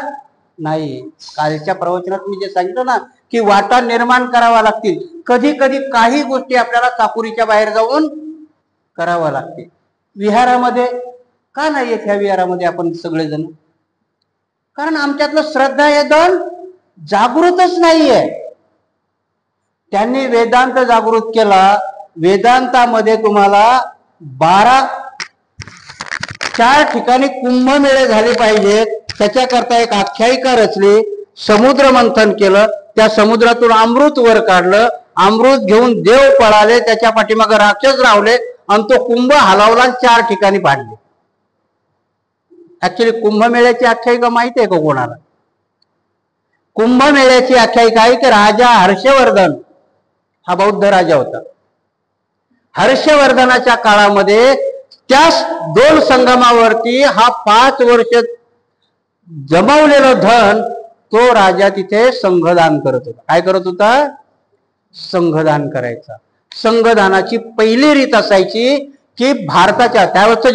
नाही. कालच्या प्रवचनात मी जे सांगितलं ना की वाटा निर्माण करावा लागतील. कधी कधी काही गोष्टी आपल्याला चाकुरीच्या बाहेर जाऊन करावा लागते. विहारामध्ये का नाही येत? ह्या विहारामध्ये आपण सगळेजण, कारण आमच्यातलं श्रद्धा हे दल जागृतच नाहीये. त्यांनी वेदांत जागृत केला. वेदांतामध्ये तुम्हाला 4 ठिकाणी कुंभमेळे झाले पाहिजेत. त्याच्याकरता एक आख्यायिका रचली, समुद्र मंथन केलं, त्या समुद्रातून अमृत वर काढलं, अमृत घेऊन देव पळाले, त्याच्या पाठीमागे राक्षस रावले आणि तो कुंभ हलवला 4 ठिकाणी पाडले. ऍक्च्युली कुंभमेळ्याची आख्यायिका माहिती आहे का कोणाला? कुंभमेळ्याची आख्यायिका आहे की राजा हर्षवर्धन हा बौद्ध राजा होता. हर्षवर्धनाच्या काळामध्ये त्या 2 संगमावरती हा 5 वर्ष जमवलेलं धन तो राजा तिथे संघदान करत होता. काय करत होता? संघदान करायचा. संघदानाची पहिली रीत असायची की भारताच्या त्यावेळेस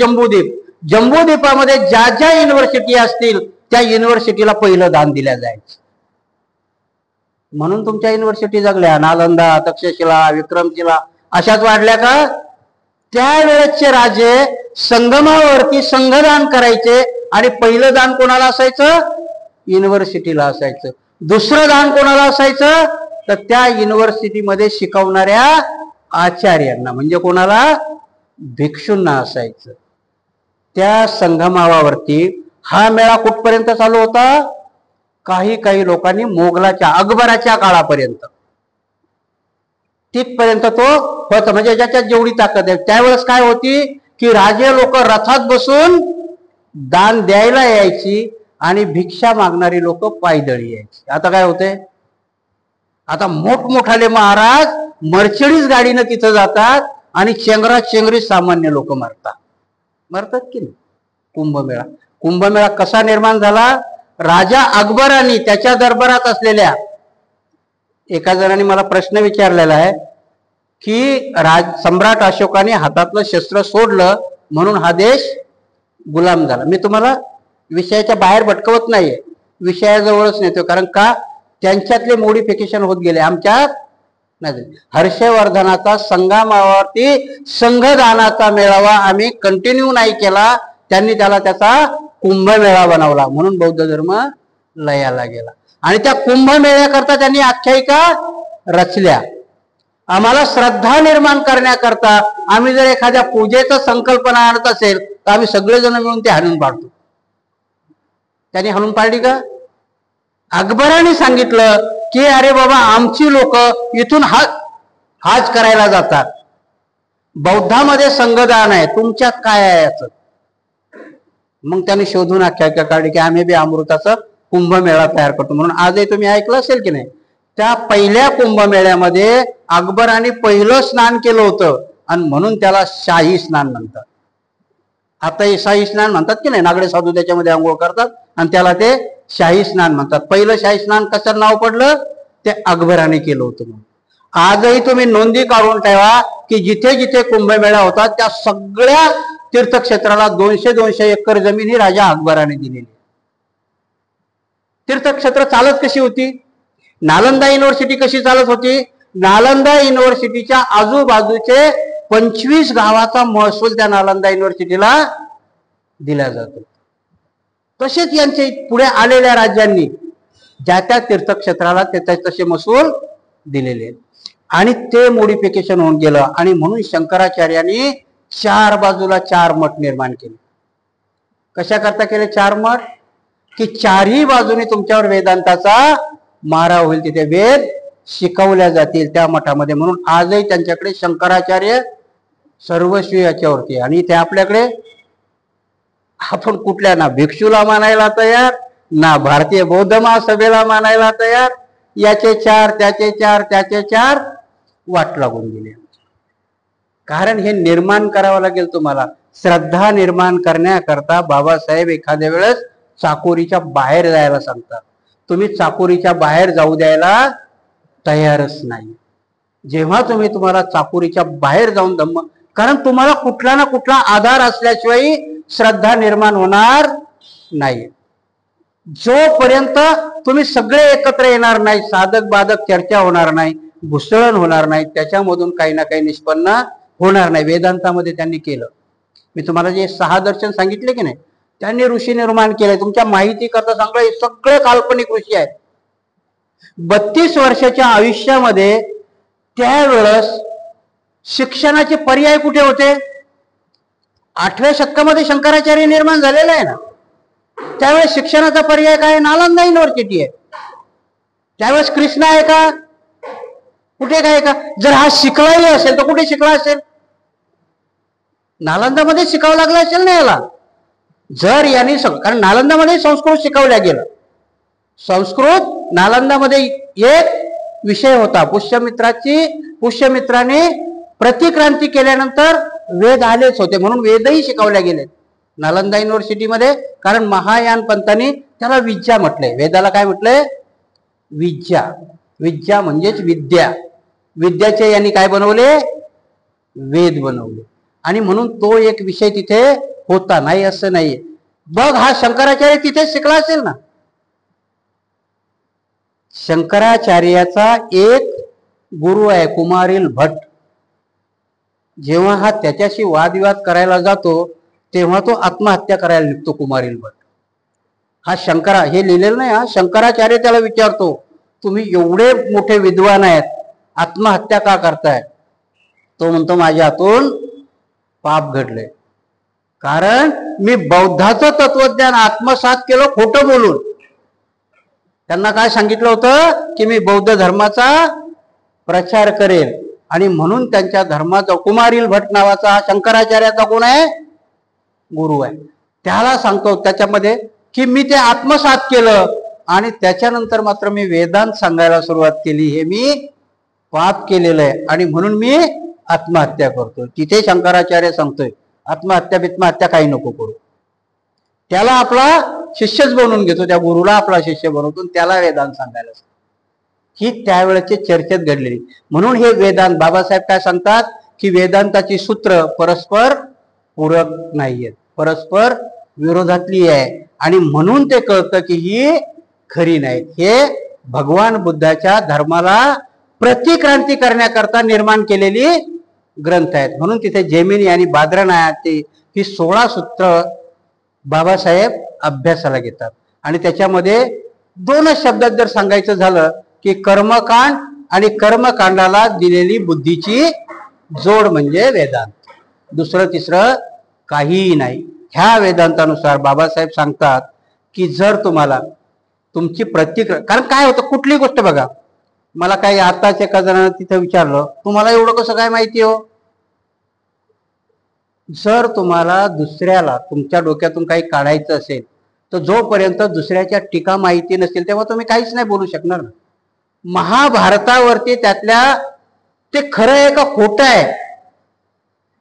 जम्बूद्वीपामध्ये ज्या ज्या युनिव्हर्सिटी असतील त्या युनिव्हर्सिटीला पहिलं दान दिल्या जायचं. म्हणून तुमच्या युनिव्हर्सिटी जगल्या. नालंदा, तक्षशिला, विक्रमशिला अशाच वाढल्या का? त्यावेळेचे राजे संगमावरती संघदान करायचे आणि पहिलं दान कोणाला असायचं? युनिव्हर्सिटीला असायचं. दुसरं दान कोणाला असायचं? तर त्या युनिव्हर्सिटीमध्ये शिकवणाऱ्या आचार्यांना, म्हणजे कोणाला? भिक्षूंना असायचं. त्या संगमावरती हा मेळा कुठपर्यंत चालू होता? काही लोकांनी मोगलाच्या अकबराच्या काळापर्यंत तिथपर्यंत तो होता. म्हणजे ज्याच्यात जेवढी ताकद आहे. त्यावेळेस काय होती की राजे लोक रथात बसून दान द्यायला यायची आणि भिक्षा मागणारी लोक पायदळी यायची. आता काय होते? आता मोठमोठाले महाराज मर्सिडीज गाडीनं तिथं जातात आणि चेंगरी सामान्य लोक मरतात की नाही? कुंभमेळा कसा निर्माण झाला? राजा अकबरांनी त्याच्या दरबारात असलेल्या एका जणांनी मला प्रश्न विचारलेला आहे की सम्राट अशोकाने हातातलं शस्त्र सोडलं म्हणून हा देश गुलाम झाला. मी तुम्हाला विषयाच्या बाहेर भटकवत नाहीये, विषयाजवळच नेतो. कारण का? त्यांच्यातले मोडिफिकेशन होत गेले, आमच्यात नाही. हर्षवर्धनाचा संगमावरती संघदानाचा मेळावा आम्ही कंटिन्यू नाही केला. त्यांनी त्याचा कुंभमेळा बनवला. म्हणून बौद्ध धर्म लयाला गेला. आणि त्या कुंभमेळ्याकरता त्यांनी आख्यायिका रचल्या. आम्हाला श्रद्धा निर्माण करण्याकरता आम्ही जर एखाद्या पूजेचा संकल्पना आणत असेल तर आम्ही सगळेजण मिळून ते हाणून पाडतो. त्यांनी हाणून पाडली का? अकबराने सांगितलं की अरे बाबा, आमची लोक इथून हाज करायला जातात. बौद्धामध्ये संघदान आहे, तुमच्यात काय आहे याचं? मग त्यांनी शोधून आख्यायिका काढली की आम्ही बी अमृताचा कुंभमेळा तयार करतो. म्हणून आजही तुम्ही ऐकलं असेल की नाही, त्या पहिल्या कुंभमेळ्यामध्ये अकबराने पहिलं स्नान केलं होतं आणि म्हणून त्याला शाही स्नान म्हणतात. आता शाही स्नान म्हणतात की नाही, नागडे साधू त्याच्यामध्ये आंघोळ करतात आणि त्याला ते शाही स्नान म्हणतात. पहिलं शाही स्नान कशाचं नाव पडलं? ते अकबराने केलं होतं. म्हणून आजही तुम्ही नोंदी काढून ठेवा की जिथे जिथे कुंभमेळा होता त्या सगळ्या तीर्थक्षेत्राला 200 एकर जमीन ही राजा अकबराने दिलेली. तीर्थक्षेत्र चालत कशी होती? नालंदा युनिव्हर्सिटी कशी चालत होती? नालंदा युनिव्हर्सिटीच्या आजूबाजूचे 25 गावाचा महसूल त्या नालंदा युनिव्हर्सिटीला दिला जातो. तसेच यांचे पुढे आलेल्या राज्यांनी ज्या त्या तीर्थक्षेत्राला तसे महसूल दिलेले आणि ते मोडिफिकेशन होऊन गेलं. आणि म्हणून शंकराचार्यांनी 4 बाजूला 4 मठ निर्माण केले. कशा करता केले 4 मठ? की 4ही बाजूने तुमच्यावर वेदांताचा मारा होईल, तिथे वेद शिकवल्या जातील त्या मठामध्ये. म्हणून आजही त्यांच्याकडे शंकराचार्य सर्वस्वी याच्यावरती. आणि ते आपल्याकडे आपण कुठल्या ना भिक्षूला मानायला तयार, ना भारतीय बौद्ध महासभेला मानायला तयार. याचे 4 त्याचे 4 त्याचे 4 वाट लागून गेले. कारण हे निर्माण करावं लागेल तुम्हाला. श्रद्धा निर्माण करण्याकरता बाबासाहेब एखाद्या वेळेस चाकोरीच्या बाहेर जायला सांगतात. तुम्ही चाकोरीच्या बाहेर जाऊ द्यायला तयारच नाही. जेव्हा तुम्हाला चाकोरीच्या बाहेर जाऊन कारण तुम्हाला कुठला ना कुठला आधार असल्याशिवाय श्रद्धा निर्माण होणार नाही. जोपर्यंत तुम्ही सगळे एकत्र येणार नाही, साधक बाधक चर्चा होणार नाही, घुसळण होणार नाही, त्याच्यामधून काही ना काही निष्पन्न होणार नाही. वेदांतामध्ये त्यांनी केलं. मी तुम्हाला जे 6 दर्शन सांगितले की नाही, त्यांनी ऋषी निर्माण केले. तुमच्या माहिती करता सगळे काल्पनिक ऋषी आहेत. 32 वर्षाच्या आयुष्यामध्ये त्यावेळेस शिक्षणाचे पर्याय कुठे होते? 8व्या शतकामध्ये शंकराचार्य निर्माण झालेला आहे ना. त्यावेळेस शिक्षणाचा पर्याय काय? नालंदा युनिव्हर्सिटी आहे. त्यावेळेस कृष्णा आहे का? कुठे काय का? जर हा शिकलाही असेल तर कुठे शिकला असेल? नालंदामध्ये शिकावं लागलं असेल ना याला. जर यांनी कारण नालंदामध्ये संस्कृत शिकवल्या गेलं. संस्कृत नालंदामध्ये एक विषय होता पुष्यमित्राने प्रतिक्रांती केल्यानंतर वेद आलेच होते, म्हणून वेदही शिकवले गेले नालंदा युनिव्हर्सिटीमध्ये. कारण महायान पंथांनी त्याला विद्या म्हटलंय. वेदाला काय म्हटलंय? विद्या. विद्या म्हणजेच विद्या. विद्याचे यांनी काय बनवले? वेद बनवले. आणि म्हणून तो एक विषय तिथे होता, नाही असं नाहीये. बघ, हा शंकराचार्य तिथे शिकला असेल ना. शंकराचार्याचा एक गुरु आहे कुमारिल भट्ट. जेव्हा हा त्याच्याशी वादविवाद करायला जातो तेव्हा तो आत्महत्या करायला निघतो कुमारिल भट्ट. हा हे लिहिलेलं नाही, हा शंकराचार्य त्याला विचारतो, तुम्ही एवढे मोठे विद्वान आहेत, आत्महत्या का करताय? तो म्हणतो, माझ्या हातून पाप घडले, कारण मी बौद्धाचं तत्वज्ञान आत्मसात केलं खोटं बोलून. त्यांना काय सांगितलं होतं की मी बौद्ध धर्माचा प्रचार करेल, आणि म्हणून त्यांच्या धर्माचा कुमारिल भट्ट नावाचा हा शंकराचार्याचा कोण आहे? गुरु आहे. त्याला सांगतो त्याच्यामध्ये की मी ते आत्मसात केलं आणि त्याच्यानंतर मात्र मी वेदांत सांगायला सुरुवात केली, हे मी पाप केलेलं आहे आणि म्हणून मी आत्महत्या करतो. तिथे शंकराचार्य सांगतोय आत्महत्या काही नको करू. त्याला आपला शिष्यच बनवून घेतो, त्या गुरुला आपला शिष्य बनवतो, त्याला वेदांत सांगायला. ही त्यावेळेची चर्चेत घडलेली. म्हणून हे वेदांत, बाबासाहेब काय सांगतात की वेदांताची सूत्र परस्पर पूरक नाहीयेत, परस्पर विरोधातली आहे, आणि म्हणून ते कळतं की ही खरी नाहीत. हे भगवान बुद्धाच्या धर्माला प्रतिक्रांती करण्याकरता निर्माण केलेली ग्रंथ आहेत. म्हणून तिथे जेमिनी आणि बादरायणाची ही 16 सूत्र बाबासाहेब अभ्यासाला घेतात. आणि त्याच्यामध्ये 2 शब्दात जर सांगायचं झालं की कर्मकांड आणि कर्मकांडाला दिलेली बुद्धीची जोड म्हणजे वेदांत. दुसरं तिसरं काहीही नाही. ह्या वेदांतानुसार बाबासाहेब सांगतात की जर तुम्हाला तुमची कारण काय होतं, कुठली गोष्ट बघा, मला काही आताच एका जणांना तिथं विचारलं, तुम्हाला एवढं कसं काय माहिती हो? जर तुम्हाला दुसऱ्याला तुमच्या डोक्यातून काही काढायचं असेल तर जोपर्यंत दुसऱ्याच्या टीका माहिती नसेल तेव्हा तुम्ही काहीच नाही बोलू शकणार ना. महाभारतावरती त्यातल्या ते खरं आहे का खोटं आहे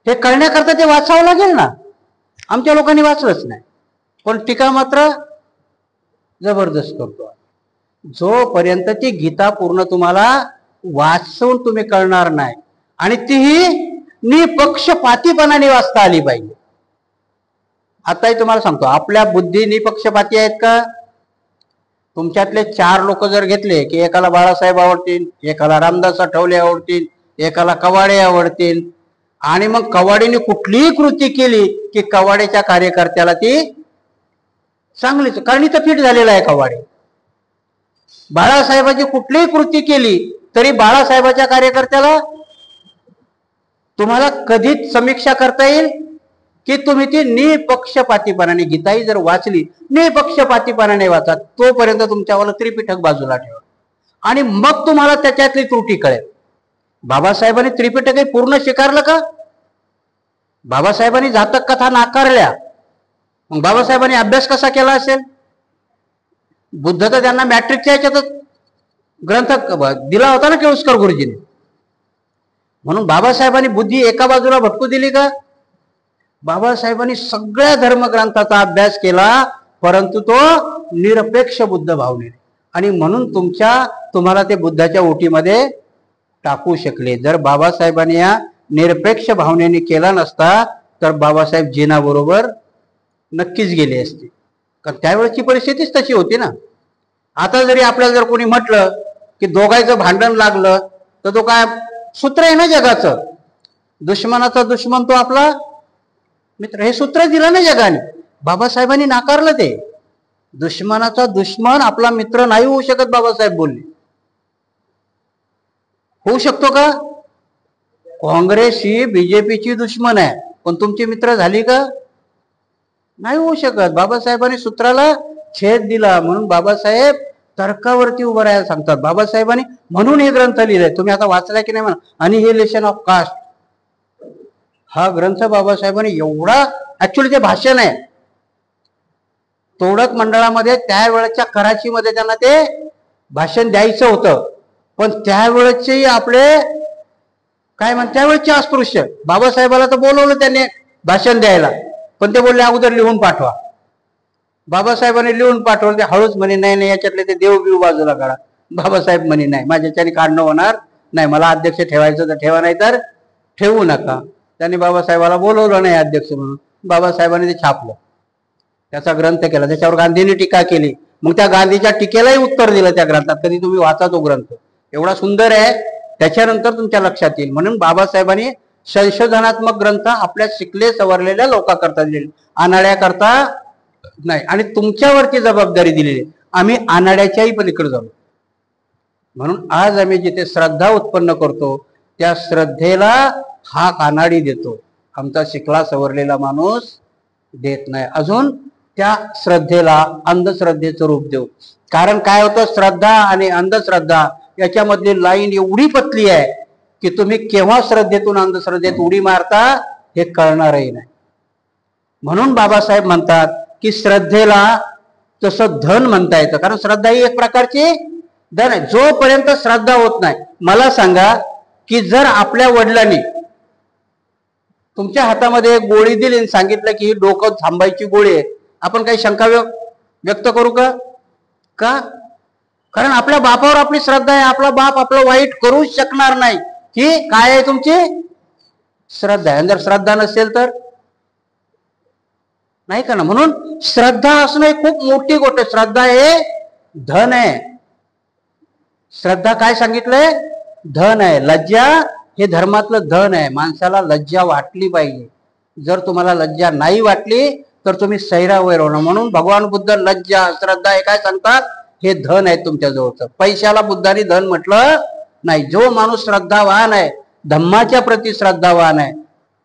हे कळण्याकरता ते वाचावं लागेल ना. आमच्या लोकांनी वाचलंच नाही, पण टीका मात्र जबरदस्त करतो. जोपर्यंत ती गीता पूर्ण तुम्हाला वाचून तुम्ही कळणार नाही, आणि तीही निपक्षपातीपणाने वाचता आली पाहिजे. आताही तुम्हाला सांगतो, आपल्या बुद्धी निपक्षपाती आहेत का? तुमच्यातले 4 लोक जर घेतले की एकाला बाळासाहेब आवडतील, एकाला रामदास आठवले आवडतील, एकाला कवाडे आवडतील, आणि मग कवाडेने कुठलीही कृती केली की कवाडेच्या कार्यकर्त्याला ती चांगलीच, कारण इथं फिट झालेला आहे कवाडे. बाळासाहेबाची कुठलीही कृती केली तरी बाळासाहेबाच्या कार्यकर्त्याला तुम्हाला कधीच समीक्षा करता येईल की तुम्ही ती निपक्षपातीपणाने, गीताही जर वाचली निपक्षपातीपणाने वाचा, तोपर्यंत तुमच्यावर त्रिपिटक बाजूला ठेवा आणि मग तुम्हाला त्याच्यातली त्रुटी कळेल. बाबासाहेबांनी त्रिपिटक पूर्ण स्वीकारलं का? बाबासाहेबांनी जातक कथा नाकारल्या, मग बाबासाहेबांनी अभ्यास कसा केला असेल? बुद्ध तर त्यांना मॅट्रिकच्या ह्याच्यातच ग्रंथ दिला होता ना केळुस्कर गुरुजीने. म्हणून बाबासाहेबांनी बुद्धी एका बाजूला भटकू दिली का? बाबासाहेबांनी सगळ्या धर्मग्रंथाचा अभ्यास केला, परंतु तो निरपेक्ष बुद्ध भावनेने, आणि म्हणून तुम्हाला ते बुद्धाच्या ओटीमध्ये टाकू शकले. जर बाबासाहेबांनी या निरपेक्ष भावनेने केला नसता तर बाबासाहेब जिनाबरोबर नक्कीच गेले असते, कारण त्यावेळेची परिस्थितीच तशी होती ना. आता जरी आपल्याला जर कोणी म्हटलं की दोघांचं भांडण लागलं तर तो काय सूत्र आहे ना जगाचं, दुश्मनाचा दुश्मन तो आपला मित्र, हे सूत्र दिलं ना जगाने. बाबासाहेबांनी नाकारलं ते. दुश्मनाचा दुश्मन आपला मित्र नाही होऊ शकत, बाबासाहेब बोलले. होऊ शकतो का? काँग्रेस ही बीजेपीची दुश्मन आहे, पण तुमची मित्र झाली का? नाही होऊ शकत. बाबासाहेबांनी सूत्राला छेद दिला, म्हणून बाबासाहेब तर्कावरती उभं राहायला सांगतात. बाबासाहेबांनी म्हणून हे ग्रंथ लिहिलाय, तुम्ही आता वाचलाय की नाही म्हणा, अनिहिलेशन ऑफ कास्ट हा ग्रंथ बाबासाहेबांनी एवढा, ऍक्च्युली ते भाषण आहे, तोडक मंडळामध्ये त्यावेळेच्या कराचीमध्ये त्यांना ते भाषण द्यायचं होतं, पण त्यावेळेचे आपले काय म्हणतात त्यावेळेचे अस्पृश्य बाबासाहेबाला तर बोलवलं त्याने भाषण द्यायला, पण ते बोलले अगोदर लिहून पाठवा. बाबासाहेबांनी लिहून पाठवलं, ते हळूच म्हणे नाही नाही याच्यातले ते देवबीव बाजूला काढा. बाबासाहेब म्हणे नाही माझ्याच्याने काढणं होणार नाही, मला अध्यक्ष ठेवायचं तर ठेवा नाही तर ठेवू नका. त्यांनी बाबासाहेबाला बोलवलं नाही अध्यक्ष म्हणून. बाबासाहेबांनी ते छापलं, त्याचा ग्रंथ केला, त्याच्यावर गांधींनी टीका केली. मग त्या गांधीच्या टीकेलाही उत्तर दिलं त्या ग्रंथात. कधी तुम्ही वाचा तो ग्रंथ, एवढा सुंदर आहे, त्याच्यानंतर तुमच्या लक्षात येईल. म्हणून बाबासाहेबांनी संशोधनात्मक ग्रंथ आपल्या शिकले सवरलेल्या लोकांकरता दिलेले, अनाड्याकरता नाही. आणि तुमच्यावरती जबाबदारी दिलेली, आम्ही अनाड्याच्याही पलीकडे जाऊ. म्हणून आज आम्ही जिथे श्रद्धा उत्पन्न करतो त्या श्रद्धेला हाक अनाडी देतो, आमचा शिकला सवरलेला माणूस देत नाही. अजून त्या श्रद्धेला अंधश्रद्धेचं रूप देऊ. कारण काय होतं, श्रद्धा आणि अंधश्रद्धा याच्यामधली लाईन एवढी पतली आहे की तुम्ही केव्हा श्रद्धेतून अंधश्रद्धेत उडी मारता हे कळणारही नाही. म्हणून बाबासाहेब म्हणतात की श्रद्धेला तसं धन म्हणता येतं, कारण श्रद्धा ही एक प्रकारची धन आहे. जोपर्यंत श्रद्धा होत नाही, मला सांगा की जर आपल्या वडिलांनी तुमच्या हातामध्ये एक गोळी दिली आणि सांगितलं की ही डोकं थांबायची गोळी आहे, आपण काही शंका व्यक्त करू का? कारण आपल्या बापावर आपली श्रद्धा आहे. आपला बाप आपलं वाईट करूच शकणार नाही, ही काय आहे तुमची श्रद्धा आहे. जर श्रद्धा नसेल तर नाही का ना. म्हणून श्रद्धा असणं ही खूप मोठी गोष्ट आहे. श्रद्धा हे धन आहे. श्रद्धा काय सांगितलंय, धन आहे. लज्जा हे धर्मातलं धन आहे. माणसाला लज्जा वाटली पाहिजे. जर तुम्हाला लज्जा नाही वाटली तर तुम्ही सैरावैर होणार. म्हणून भगवान बुद्ध लज्जा श्रद्धा हे काय सांगतात, हे धन आहे तुमच्या जवळचं. पैशाला बुद्धांनी धन म्हटलं नाही. जो माणूस श्रद्धावान आहे, धम्माच्या प्रती श्रद्धावान आहे,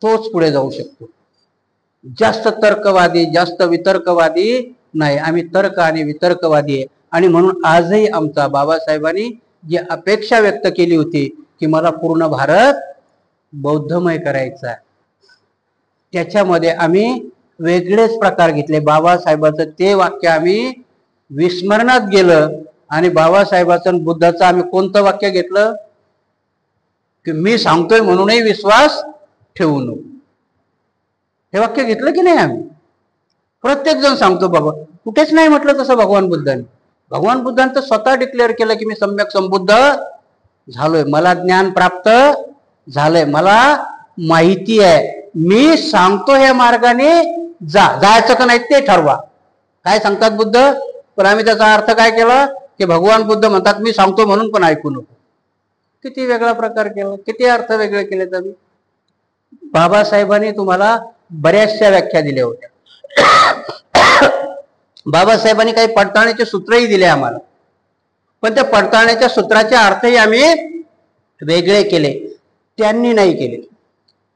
तोच पुढे जाऊ शकतो. जास्त तर्कवादी, जास्त वितर्कवादी नाही. आम्ही तर्क आणि वितर्कवादी आहे. आणि म्हणून आजही आमचा बाबासाहेबांनी जी अपेक्षा व्यक्त केली होती की मला पूर्ण भारत बौद्धमय करायचा आहे, त्याच्यामध्ये आम्ही वेगळेच प्रकार घेतले. बाबासाहेबाचं ते वाक्य आम्ही विस्मरणात गेलं आणि बाबासाहेबाचं आणि बुद्धाचं आम्ही कोणतं वाक्य घेतलं की मी सांगतोय म्हणूनही विश्वास ठेवू नको. हे वाक्य घेतलं की नाही आम्ही? प्रत्येक जण सांगतो बाबा, कुठेच नाही म्हटलं तसं भगवान बुद्धांनी. भगवान बुद्धांनी तर स्वतः डिक्लेअर केलं की मी सम्यक संबुद्ध झालोय, मला ज्ञान प्राप्त झालंय, मला माहिती आहे, मी सांगतो ह्या मार्गाने जायचं का नाही ते ठरवा. काय सांगतात बुद्ध? पण आम्ही त्याचा अर्थ काय केला की भगवान बुद्ध म्हणतात मी सांगतो म्हणून पण ऐकू नको. किती वेगळा प्रकार केला, किती अर्थ वेगळे केलेत आम्ही. बाबासाहेबांनी तुम्हाला बऱ्याचशा व्याख्या दिल्या होत्या. बाबासाहेबांनी काही पडताळण्याचे सूत्रही दिले आम्हाला, पण त्या पडताळण्याच्या सूत्राचे अर्थही आम्ही वेगळे केले. त्यांनी नाही केले.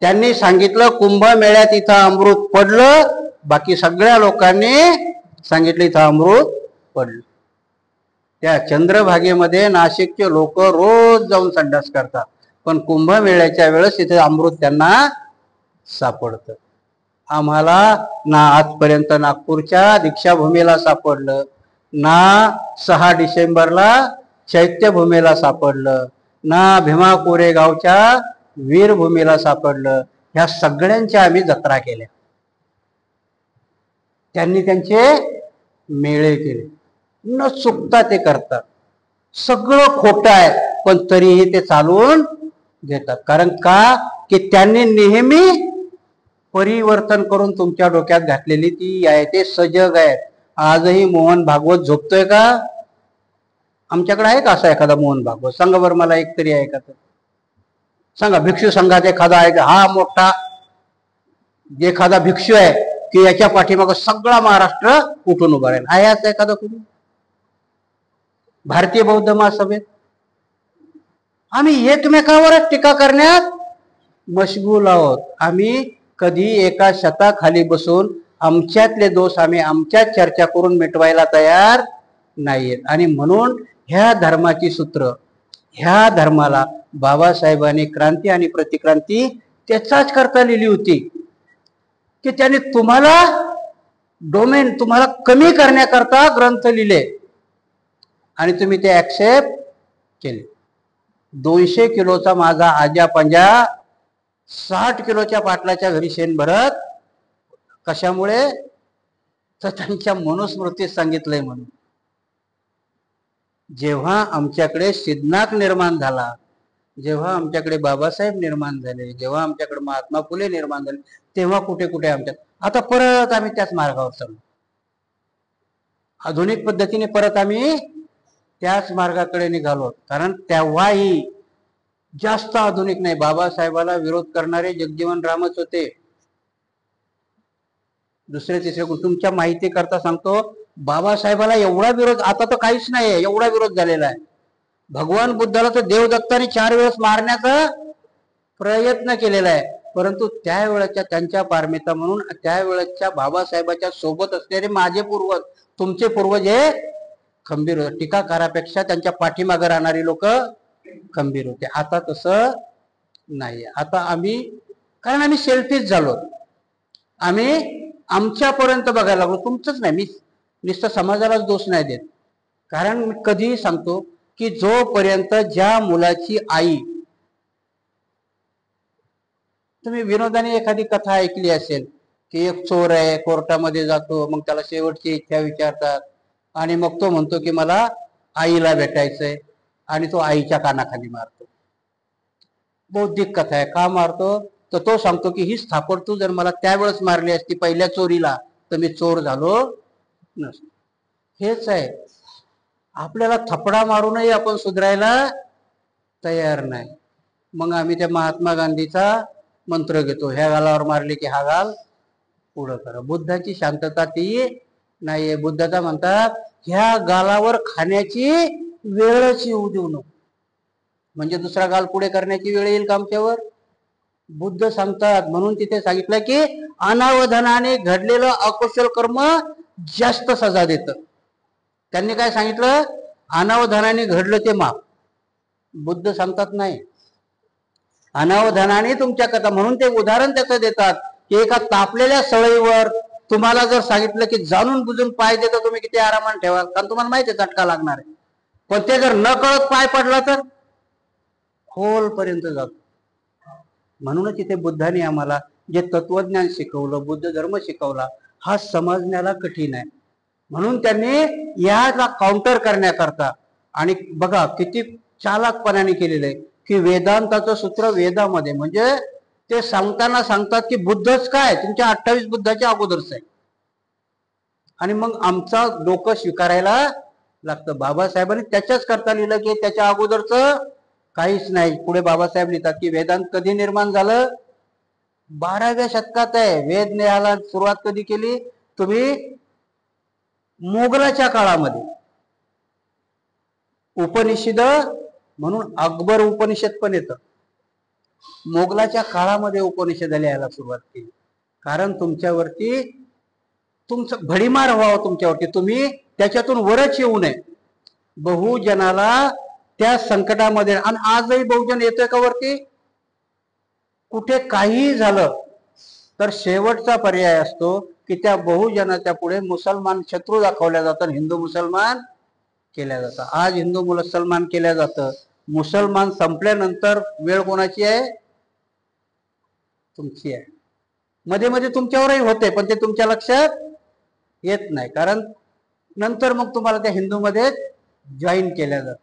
त्यांनी सांगितलं कुंभमेळ्यात इथं अमृत पडलं, बाकी सगळ्या लोकांनी सांगितलं इथं अमृत पडलं. त्या चंद्रभागेमध्ये नाशिकचे लोक रोज जाऊन संडास करतात, पण कुंभमेळ्याच्या वेळेस इथे अमृत त्यांना सापडतं. आम्हाला ना आजपर्यंत नागपूरच्या दीक्षाभूमीला सापडलं, ना 6 डिसेंबरला चैत्यभूमीला सापडलं, ना भीमा कोरेगावच्या वीरभूमीला सापडलं. ह्या सगळ्यांच्या आम्ही जत्रा केल्या. त्यांनी त्यांचे मेळे केले, न चुकता ते करतात. सगळं खोटं आहे पण तरीही ते चालवून घेतात. कारण का की त्यांनी नेहमी परिवर्तन करून तुमच्या डोक्यात घातलेली ती आहे, ते सजग आहेत. आजही मोहन भागवत झोपतोय का? आमच्याकडे आहे का असा एखादा मोहन भागवत? सांगा बरं मला, एक तरी आहे का? तर सांगा. भिक्षू संघात एखादा आहे का? हा मोठा एखादा भिक्षू आहे की याच्या पाठीमागं सगळा महाराष्ट्र उठून उभा राहील, आहे असं एखादा कुणी? भारतीय बौद्ध महासभेत आम्ही एकमेकावरच टीका करण्यात मशगूल आहोत. आम्ही कधी एका छताखाली बसून आमच्यातले दोष आम्ही आमच्यात चर्चा करून मिटवायला तयार नाहीयेत. आणि म्हणून ह्या धर्माची सूत्र, ह्या धर्माला बाबासाहेबांनी क्रांती आणि प्रतिक्रांती त्याचाच करता लिहिली होती की त्यांनी तुम्हाला कमी करण्याकरता ग्रंथ लिहिले आणि तुम्ही ते ऍक्सेप्ट केले. 200 किलोचा माझा आजा पंजा 60 किलोच्या पाटलाच्या घरी शेण भरत. कशामुळे? तर त्यांच्या मनुस्मृतीत सांगितलंय म्हणून. जेव्हा आमच्याकडे सिद्धनाथ निर्माण झाला, जेव्हा आमच्याकडे बाबासाहेब निर्माण झाले, जेव्हा आमच्याकडे महात्मा फुले निर्माण झाले, तेव्हा कुठे कुठे आमच्यात आता परत आम्ही त्याच मार्गावर चाललो. आधुनिक पद्धतीने परत आम्ही त्याच मार्गाकडे निघालो. कारण तेव्हाही जास्त आधुनिक नाही. बाबासाहेबाला विरोध करणारे जगजीवन रामच होते. दुसरे तिसरे तुमच्या माहिती करता सांगतो, बाबासाहेबाला एवढा विरोध, आता तर काहीच नाहीये, एवढा विरोध झालेला आहे. भगवान बुद्धाला तर देवदत्ताने 4 वेळेस मारण्याचा प्रयत्न केलेला आहे. परंतु त्यावेळेच्या त्यांच्या पारमिता म्हणून त्यावेळेच्या बाबासाहेबाच्या सोबत असलेले माझे पूर्वज, तुमचे पूर्वज हे खंबीर होते. टीकाकारापेक्षा त्यांच्या पाठीमागे राहणारी लोक खंबीर होते. आता तसं नाही. आता आम्ही, कारण आम्ही सेल्फिश झालो, आम्ही आमच्यापर्यंत बघायला लागलो. तुमचंच नाही, मी नुसतं समाजालाच दोष नाही देत. कारण मी कधीही सांगतो की जोपर्यंत ज्या मुलाची आई, तुम्ही विनोदाने एखादी कथा ऐकली असेल की एक चोर आहे, कोर्टामध्ये जातो, मग त्याला शेवटची इच्छा विचारतात आणि मग तो म्हणतो की मला आईला भेटायचंय, आणि तो आईच्या कानाखाली मारतो. बौद्धिक कथा आहे. का मारतो? तर तो सांगतो की ही थापड तू जर मला त्यावेळेस मारली असती पहिल्या चोरीला, तर मी चोर झालो नसतो. हेच आहे, आपल्याला थपडा मारूनही आपण सुधारायला तयार नाही. मग आम्ही त्या महात्मा गांधीचा मंत्र घेतो, ह्या गालावर मारले की हा गाल पुढं करा. बुद्धाची शांतता ती नाहीये. बुद्धाचा म्हणतात ह्या गालावर खाण्याची वेळच येऊ देऊ नको, म्हणजे दुसरा गाल पुढे करण्याची वेळ येईल का आमच्यावर? बुद्ध सांगतात. म्हणून तिथे सांगितलं की अनावधानाने घडलेलं अकुशल कर्म जास्त सजा देतं. त्यांनी काय सांगितलं? अनावधानाने घडलं ते माप. बुद्ध सांगतात नाही, अनावधानाने तुमच्या कथा. म्हणून ते उदाहरण त्याचं देतात की एका तापलेल्या सळईवर तुम्हाला जर सांगितलं की जाणून बुजून पाय देता, तुम्ही किती आरामाने ठेवाल, कारण तुम्हाला माहिती आहे चटका लागणार आहे. पण ते जर न कळत पाय पडला तर खोल पर्यंत जातो. म्हणूनच इथे बुद्धाने आम्हाला जे तत्वज्ञान शिकवलं, बुद्ध धर्म शिकवला, हा समजण्याला कठीण आहे. म्हणून त्यांनी याला काउंटर करण्याकरता, आणि बघा किती चालाकपणाने केलेलं आहे की वेदांताचं सूत्र वेदामध्ये, म्हणजे ते सांगताना सांगतात की बुद्धच काय, तुमच्या 28 बुद्धाच्या अगोदरच आहे. आणि मग आमचा डोकं स्वीकारायला लागतं. बाबासाहेबांनी त्याच्याच करता लिहिलं की त्याच्या अगोदरच काहीच नाही. पुढे बाबासाहेब लिहितात की वेदांत कधी निर्माण झालं? 12व्या शतकात आहे. वेद न्यायाला सुरुवात कधी केली तुम्ही? मोगलाच्या काळामध्ये. उपनिषद म्हणून अकबर उपनिषद पण येतं. मोगलाच्या काळामध्ये उपनिषद लिहायला सुरुवात केली. कारण तुमच्यावरती तुमचं भडीमार व्हावं तुमच्यावरती, तुम्ही त्याच्यातून वरच येऊ नये. बहुजनाला त्या संकटामध्ये, आणि आजही बहुजन येतोय का वरती? कुठे काही झालं तर शेवटचा पर्याय असतो की त्या बहुजनाच्या पुढे मुसलमान शत्रू दाखवल्या जातात, हिंदू मुसलमान केल्या जातात. आज हिंदू मुसलमान केल्या जातं. मुसलमान संपल्यानंतर वेळ कोणाची आहे? तुमची आहे. मध्ये मध्ये तुमच्यावरही होते, पण ते तुमच्या लक्षात येत नाही, कारण नंतर मग तुम्हाला त्या हिंदूमध्ये जॉईन केल्या जातं.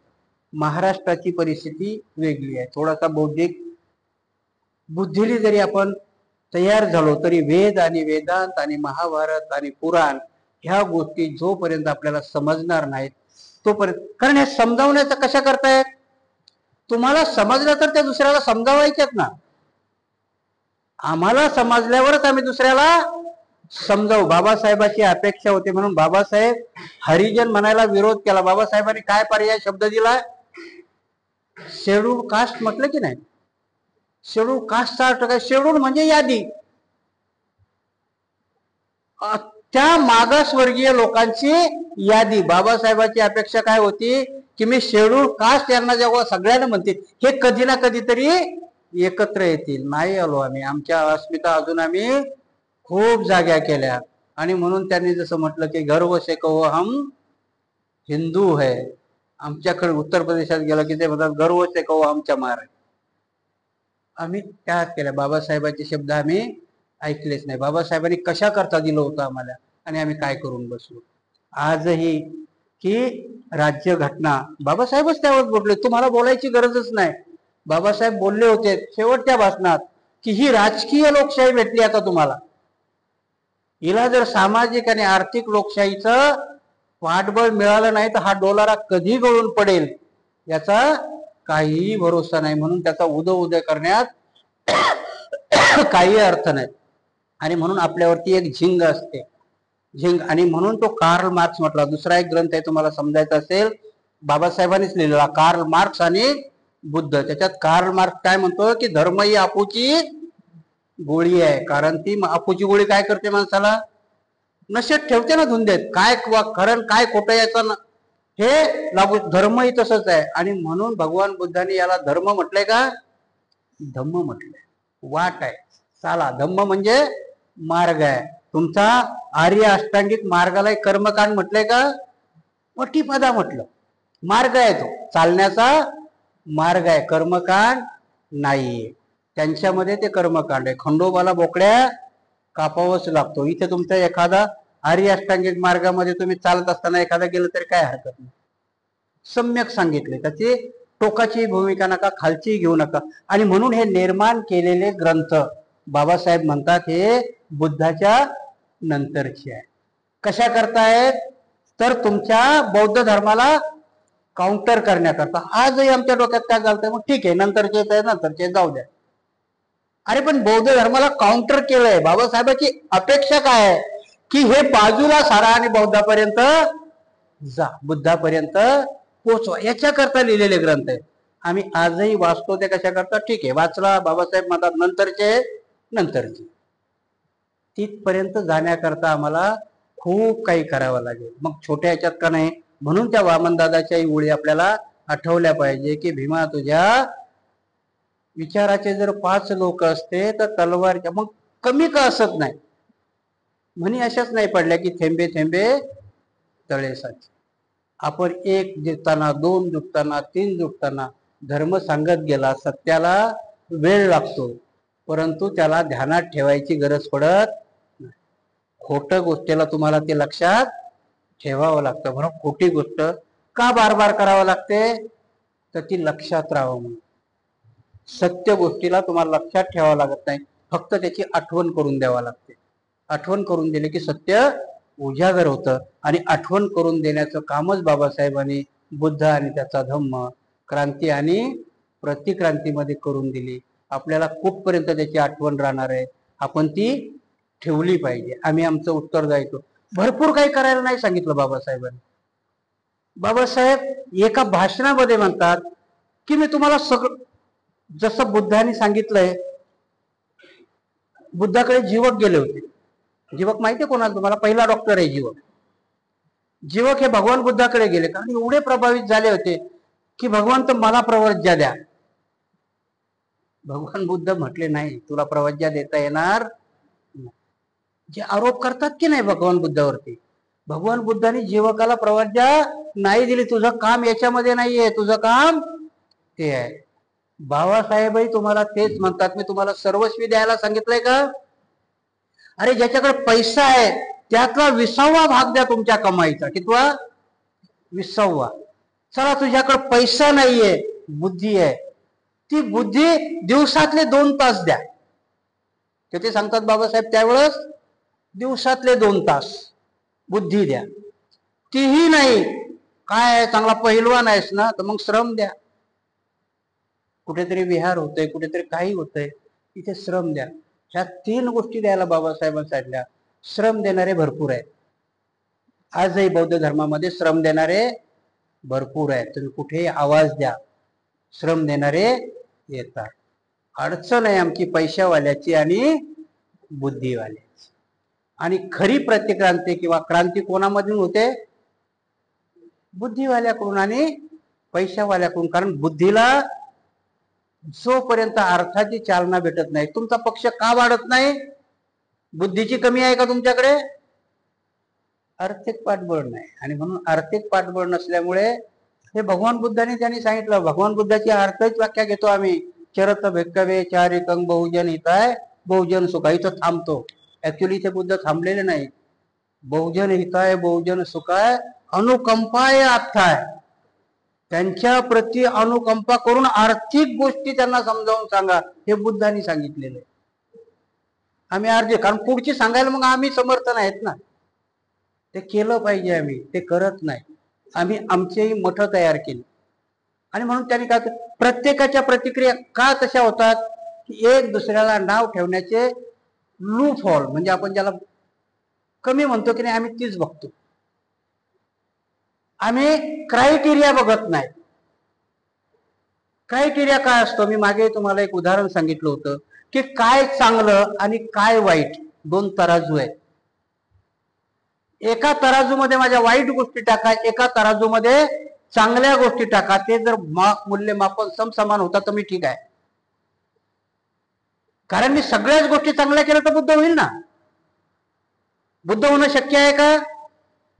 महाराष्ट्राची परिस्थिती वेगळी आहे. थोडासा बौद्धिक बुद्धीने जरी आपण तयार झालो तरी वेद आणि वेदांत आणि महाभारत आणि पुराण ह्या गोष्टी जोपर्यंत आपल्याला समजणार नाहीत तोपर्यंत, कारण हे समजावण्याचं कशा करतायत? तुम्हाला समजलं तर त्या दुसऱ्याला समजावायच्यात ना. आम्हाला समजल्यावरच आम्ही दुसऱ्याला समजावू. बाबासाहेबाची अपेक्षा होती म्हणून बाबासाहेब हरिजन म्हणायला विरोध केला. बाबासाहेबांनी काय पर्याय शब्द दिला? शेड्यूल कास्ट म्हटलं की नाही? शेड्यूल कास्टचा अर्थ काय? शेड्यूल म्हणजे यादी. त्या मागासवर्गीय लोकांची यादी. बाबासाहेबांची अपेक्षा काय होती की मी शेड्यूल कास्ट यांना जेव्हा सगळ्यांना म्हणते हे कधी ना कधीतरी एकत्र येतील. नाही आलो आम्ही. आमच्या अस्मिता अजून आम्ही खूप जाग्या केल्या. आणि म्हणून त्यांनी जसं म्हटलं की गर्व से कहो हम हिंदू है, आमच्याकडे उत्तर प्रदेशात गेलं की ते म्हणतात गर्वच आहे कहो आमच्या महाराज. आम्ही त्या केल्या. बाबासाहेबांचे शब्द आम्ही ऐकलेच नाही. बाबासाहेबांनी कशा करता दिलं होतं आम्हाला आणि आम्ही काय करून बसलो. आजही की राज्य घटना बाबासाहेबच त्यावर बोलले, तुम्हाला बोलायची गरजच नाही. बाबासाहेब बोलले होते शेवटच्या भाषणात की ही राजकीय लोकशाही भेटली आता तुम्हाला, हिला जर सामाजिक आणि आर्थिक लोकशाहीचं पाठबळ मिळालं नाही तर हा डोलारा कधी गळून पडेल याचा काहीही भरोसा नाही. म्हणून त्याचा उदय करण्यात काही अर्थ नाही. आणि म्हणून आपल्यावरती एक झिंग असते, झिंग. आणि म्हणून तो कार्ल मार्क्स म्हटला. दुसरा एक ग्रंथ आहे तुम्हाला समजायचा असेल, बाबासाहेबांनीच लिहिलेला, कार्ल मार्क्स आणि बुद्ध. त्याच्यात कार्ल मार्क्स काय म्हणतो की धर्म ही आपूची गोळी आहे. कारण ती आपूची गोळी काय करते, माणसाला नशेत ठेवते ना, धुंदेत. काय खरं काय खोटं याचं हे लागू. धर्म ही तसंच आहे. आणि म्हणून भगवान बुद्धांनी याला धर्म म्हटलंय का धम्म म्हटलंय. वाट आहे, चाला. धम्म म्हणजे मार्ग आहे तुमचा. आर्य अष्टांगिक मार्गाला कर्मकांड म्हटलंय का पटीपदा म्हटलं. मार्ग आहे तो, चालण्याचा मार्ग आहे, कर्मकांड नाहीये. त्यांच्यामध्ये ते कर्मकांड आहे. खंडोबाला बोकड्या कापावंच लागतो. इथे तुमचा एखादा आर्य अष्टांगिक मार्गामध्ये तुम्ही चालत असताना एखादा गेलं तरी काय हरकत नाही. सम्यक सांगितले, त्याची टोकाची भूमिका नका, खालची घेऊ नका. आणि म्हणून हे निर्माण केलेले ग्रंथ बाबासाहेब म्हणतात हे बुद्धाच्या नंतरचे आहे. कशा करतायत तर तुमच्या बौद्ध धर्माला काउंटर करण्याकरता. आजही आमच्या डोक्यात काय चालतंय, मग ठीक आहे नंतरचे जाऊ द्या. अरे पण बौद्ध धर्माला काउंटर केलंय. बाबासाहेबांची अपेक्षा काय आहे की हे बाजूला सारा आणि बौद्धापर्यंत जा, बुद्धापर्यंत पोचवा, याच्या करता लिहिलेले ग्रंथ आहेत. आम्ही आजही वाचतो ते कशा करता, ठीक आहे वाचला, बाबासाहेब म्हणतात नंतरचे. तिथपर्यंत जाण्याकरता आम्हाला खूप काही करावं लागेल. मग छोट्या ह्याच्यात का नाही. म्हणून त्या वामनदादाच्याही ओळी आपल्याला आठवल्या पाहिजे की भीमा तुझ्या विचाराचे जर 5 लोक असते तर तलवारच्या मग कमी का असत नाही. म्हणी अशाच नाही पडल्या की थेंबे थेंबे तळे साचे. आपण 1 जुटताना, 2 जुटताना, 3 जुटताना धर्म सांगत गेला. सत्याला वेळ लागतो परंतु त्याला ध्यानात ठेवायची गरज पडत नाही. खोटं गोष्टीला तुम्हाला ते लक्षात ठेवावं लागतं. म्हणून खोटी गोष्ट का बार बार करावं लागते तर ती लक्षात राहावं म्हणून. सत्य गोष्टीला तुम्हाला लक्षात ठेवावं लागत नाही, फक्त त्याची आठवण करून द्यावं लागते. आठवण करून दिले की सत्य उजागर होतं. आणि आठवण करून देण्याचं कामच बाबासाहेबांनी बुद्ध आणि त्याचा धम्म, क्रांती आणि प्रतिक्रांतीमध्ये करून दिली. आपल्याला कुठपर्यंत त्याची आठवण राहणार आहे, आपण ती ठेवली पाहिजे. आम्ही आमचं उत्तर द्यायचो. भरपूर काही करायला नाही सांगितलं बाबासाहेबांनी. बाबासाहेब एका भाषणामध्ये म्हणतात की मी तुम्हाला सगळं, जसं बुद्धांनी सांगितलंय. बुद्धाकडे जीवक गेले होते. जीवक माहितीये कोणाला तुम्हाला, पहिला डॉक्टर आहे जीवक. जीवक हे भगवान बुद्धाकडे गेले कारण एवढे प्रभावित झाले होते की भगवंत मला प्रवज्या द्या. भगवान बुद्ध म्हटले नाही तुला प्रवज्या देता येणार. जे आरोप करतात की नाही भगवान बुद्धावरती, भगवान बुद्धांनी जीवकाला प्रवज्या नाही दिली. तुझं काम याच्यामध्ये नाहीये, तुझं काम ते आहे. बाबासाहेबही तुम्हाला तेच म्हणतात. मी तुम्हाला सर्वस्वी द्यायला सांगितलंय का. अरे ज्याच्याकडे पैसा आहे त्यातला 20वा भाग द्या तुमच्या कमाईचा. कितवा 20वा. चला तुझ्याकडे पैसा नाहीये, बुद्धी आहे, ती बुद्धी दिवसातले 2 तास द्या. ते सांगतात बाबासाहेब त्यावेळेस दिवसातले 2 तास बुद्धी द्या. तीही नाही, काय चांगला पहिलवान आहेस ना तर मग श्रम द्या. कुठेतरी विहार होतंय, कुठेतरी काही होतंय, तिथे श्रम द्या. ह्या 3 गोष्टी द्यायला बाबासाहेबांनी सांगितल्या. श्रम देणारे भरपूर आहेत. आजही बौद्ध धर्मामध्ये श्रम देणारे भरपूर आहेत. तुम्ही कुठेही आवाज द्या, श्रम देणारे येतात. अडचण आहे आमची पैशावाल्याची आणि बुद्धिवाल्याची. आणि खरी प्रतिक्रांती किंवा क्रांती कोणामधून होते, बुद्धिवाल्याकडून आणि पैशावाल्याकडून. कारण बुद्धीला जोपर्यंत अर्थाची चालना भेटत नाही, तुमचा पक्ष का वाढत नाही. बुद्धीची कमी आहे का तुमच्याकडे, आर्थिक पाठबळ नाही. आणि म्हणून आर्थिक पाठबळ नसल्यामुळे हे भगवान बुद्धांनी त्यांनी सांगितलं. भगवान बुद्धाची अर्थच व्याख्या घेतो आम्ही. चरत भिक्खवे चारिकं बहुजन हिताय बहुजन सुखाय. इथं थांबतो. ऍक्च्युली इथे बुद्ध थांबलेले नाही. बहुजन हिताय बहुजन सुखाय अनुकंपाय अर्थाय. त्यांच्या प्रती अनुकंपा करून आर्थिक गोष्टी त्यांना समजावून सांगा, हे बुद्धांनी सांगितलेलं आहे. आम्ही अर्धे, कारण पुढची सांगायला मग आम्ही समर्थ नाहीत ना. ते केलं पाहिजे, आम्ही ते करत नाही. आम्ही आमचेही मठ तयार केली. आणि म्हणून त्यांनी काय, प्रत्येकाच्या प्रतिक्रिया का तशा होतात की एक दुसऱ्याला नाव ठेवण्याचे लूप हॉल, म्हणजे आपण ज्याला कमी म्हणतो की नाही, आम्ही तीच बघतो. आम्ही क्रायटेरिया बघत नाही. क्रायटेरिया काय असतो, मी मागे तुम्हाला एक उदाहरण सांगितलं होतं की काय चांगलं आणि काय वाईट, दोन तराजू आहेत. एका तराजूमध्ये माझ्या वाईट गोष्टी टाका, एका तराजूमध्ये चांगल्या गोष्टी टाका. ते जर मूल्यमापन समसमान होता तर मी ठीक आहे. कारण मी सगळ्याच गोष्टी चांगल्या केल्या तर बुद्ध होईल ना. बुद्ध होणं शक्य आहे का?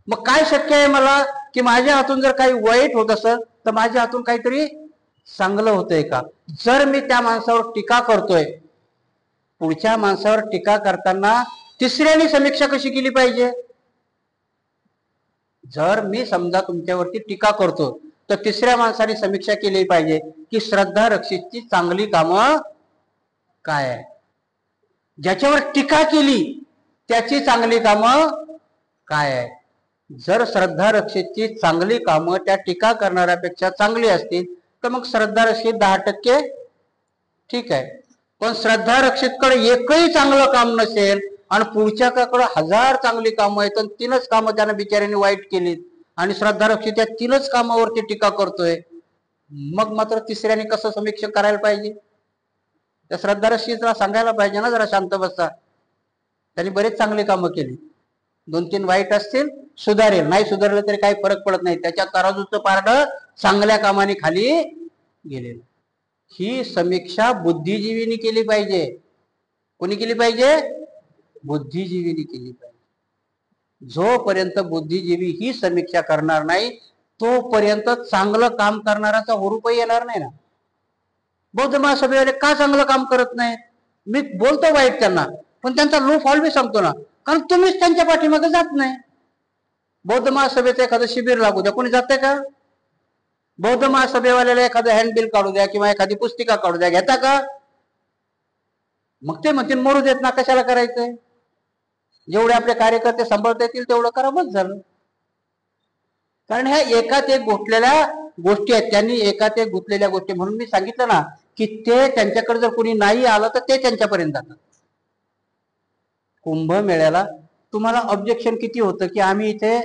मग काय शक्य आहे मला, की माझ्या हातून जर काही वाईट होत असेल तर माझ्या हातून काहीतरी चांगलं होतंय का. जर मी त्या माणसावर टीका करतोय, पुढच्या माणसावर टीका करताना तिसऱ्याने समीक्षा कशी केली पाहिजे. जर मी समजा तुमच्यावरती टीका करतो तर तिसऱ्या माणसाने समीक्षा केली पाहिजे की श्रद्धा रक्षितची चांगली कामं काय आहे. ज्याच्यावर टीका केली त्याची चांगली कामं काय आहे. जर श्रद्धा रक्षितची चांगली कामं त्या टीका करणाऱ्यापेक्षा चांगली असतील तर मग श्रद्धा रक्षित 10% ठीक आहे. पण श्रद्धा रक्षितकडे एकही चांगलं काम नसेल आणि पुढच्याकडे 1000 चांगली कामं आहेत, 3च कामं त्यानं बिचाऱ्याने वाईट केलीत आणि श्रद्धा रक्षित त्या 3च कामावरती टीका करतोय, मग मात्र तिसऱ्याने कसं समीक्षण करायला पाहिजे. त्या श्रद्धा रक्षितला सांगायला पाहिजे ना, जरा शांत बसा, त्यांनी बरेच चांगली कामं केली, 2-3 वाईट असतील, सुधारेल. नाही सुधारलं तरी काही फरक पडत नाही, त्याच्या तराजूचं पारडं चांगल्या कामाने खाली गेलेलं. ही समीक्षा बुद्धिजीवीनी केली पाहिजे. कोणी केली पाहिजे? बुद्धिजीवीनी केली पाहिजे. जोपर्यंत बुद्धिजीवी ही समीक्षा करणार नाही तोपर्यंत चांगलं काम करणाराचा हुरूपही येणार नाही ना. बौद्ध महासभेवाले का चांगलं काम करत नाही? मी बोलतो वाईट त्यांना, पण त्यांचा लूप हॉल मी सांगतो ना, कारण तुम्हीच त्यांच्या पाठीमागे जात नाही. बौद्ध महासभेचं एखादं शिबिर लागू द्या, कोणी जाते का? बौद्ध महासभेवाल्याला एखादं हँडबिल काढू द्या किंवा एखादी पुस्तिका काढू द्या, घेता का? मग ते म्हणतील मरू देत ना, कशाला करायचंय. जेवढे आपले कार्यकर्ते सांभाळता येतील तेवढं करा, बस झालं. कारण ह्या एकात एक गुंतलेल्या गोष्टी आहेत. त्यांनी एकात एक गुंतलेल्या गोष्टी, म्हणून मी सांगितलं ना की ते त्यांच्याकडे जर कोणी नाही आलं तर ते त्यांच्यापर्यंत जातात. कुंभमेळ्याला तुम्हाला ऑब्जेक्शन किती होतं की आम्ही इथे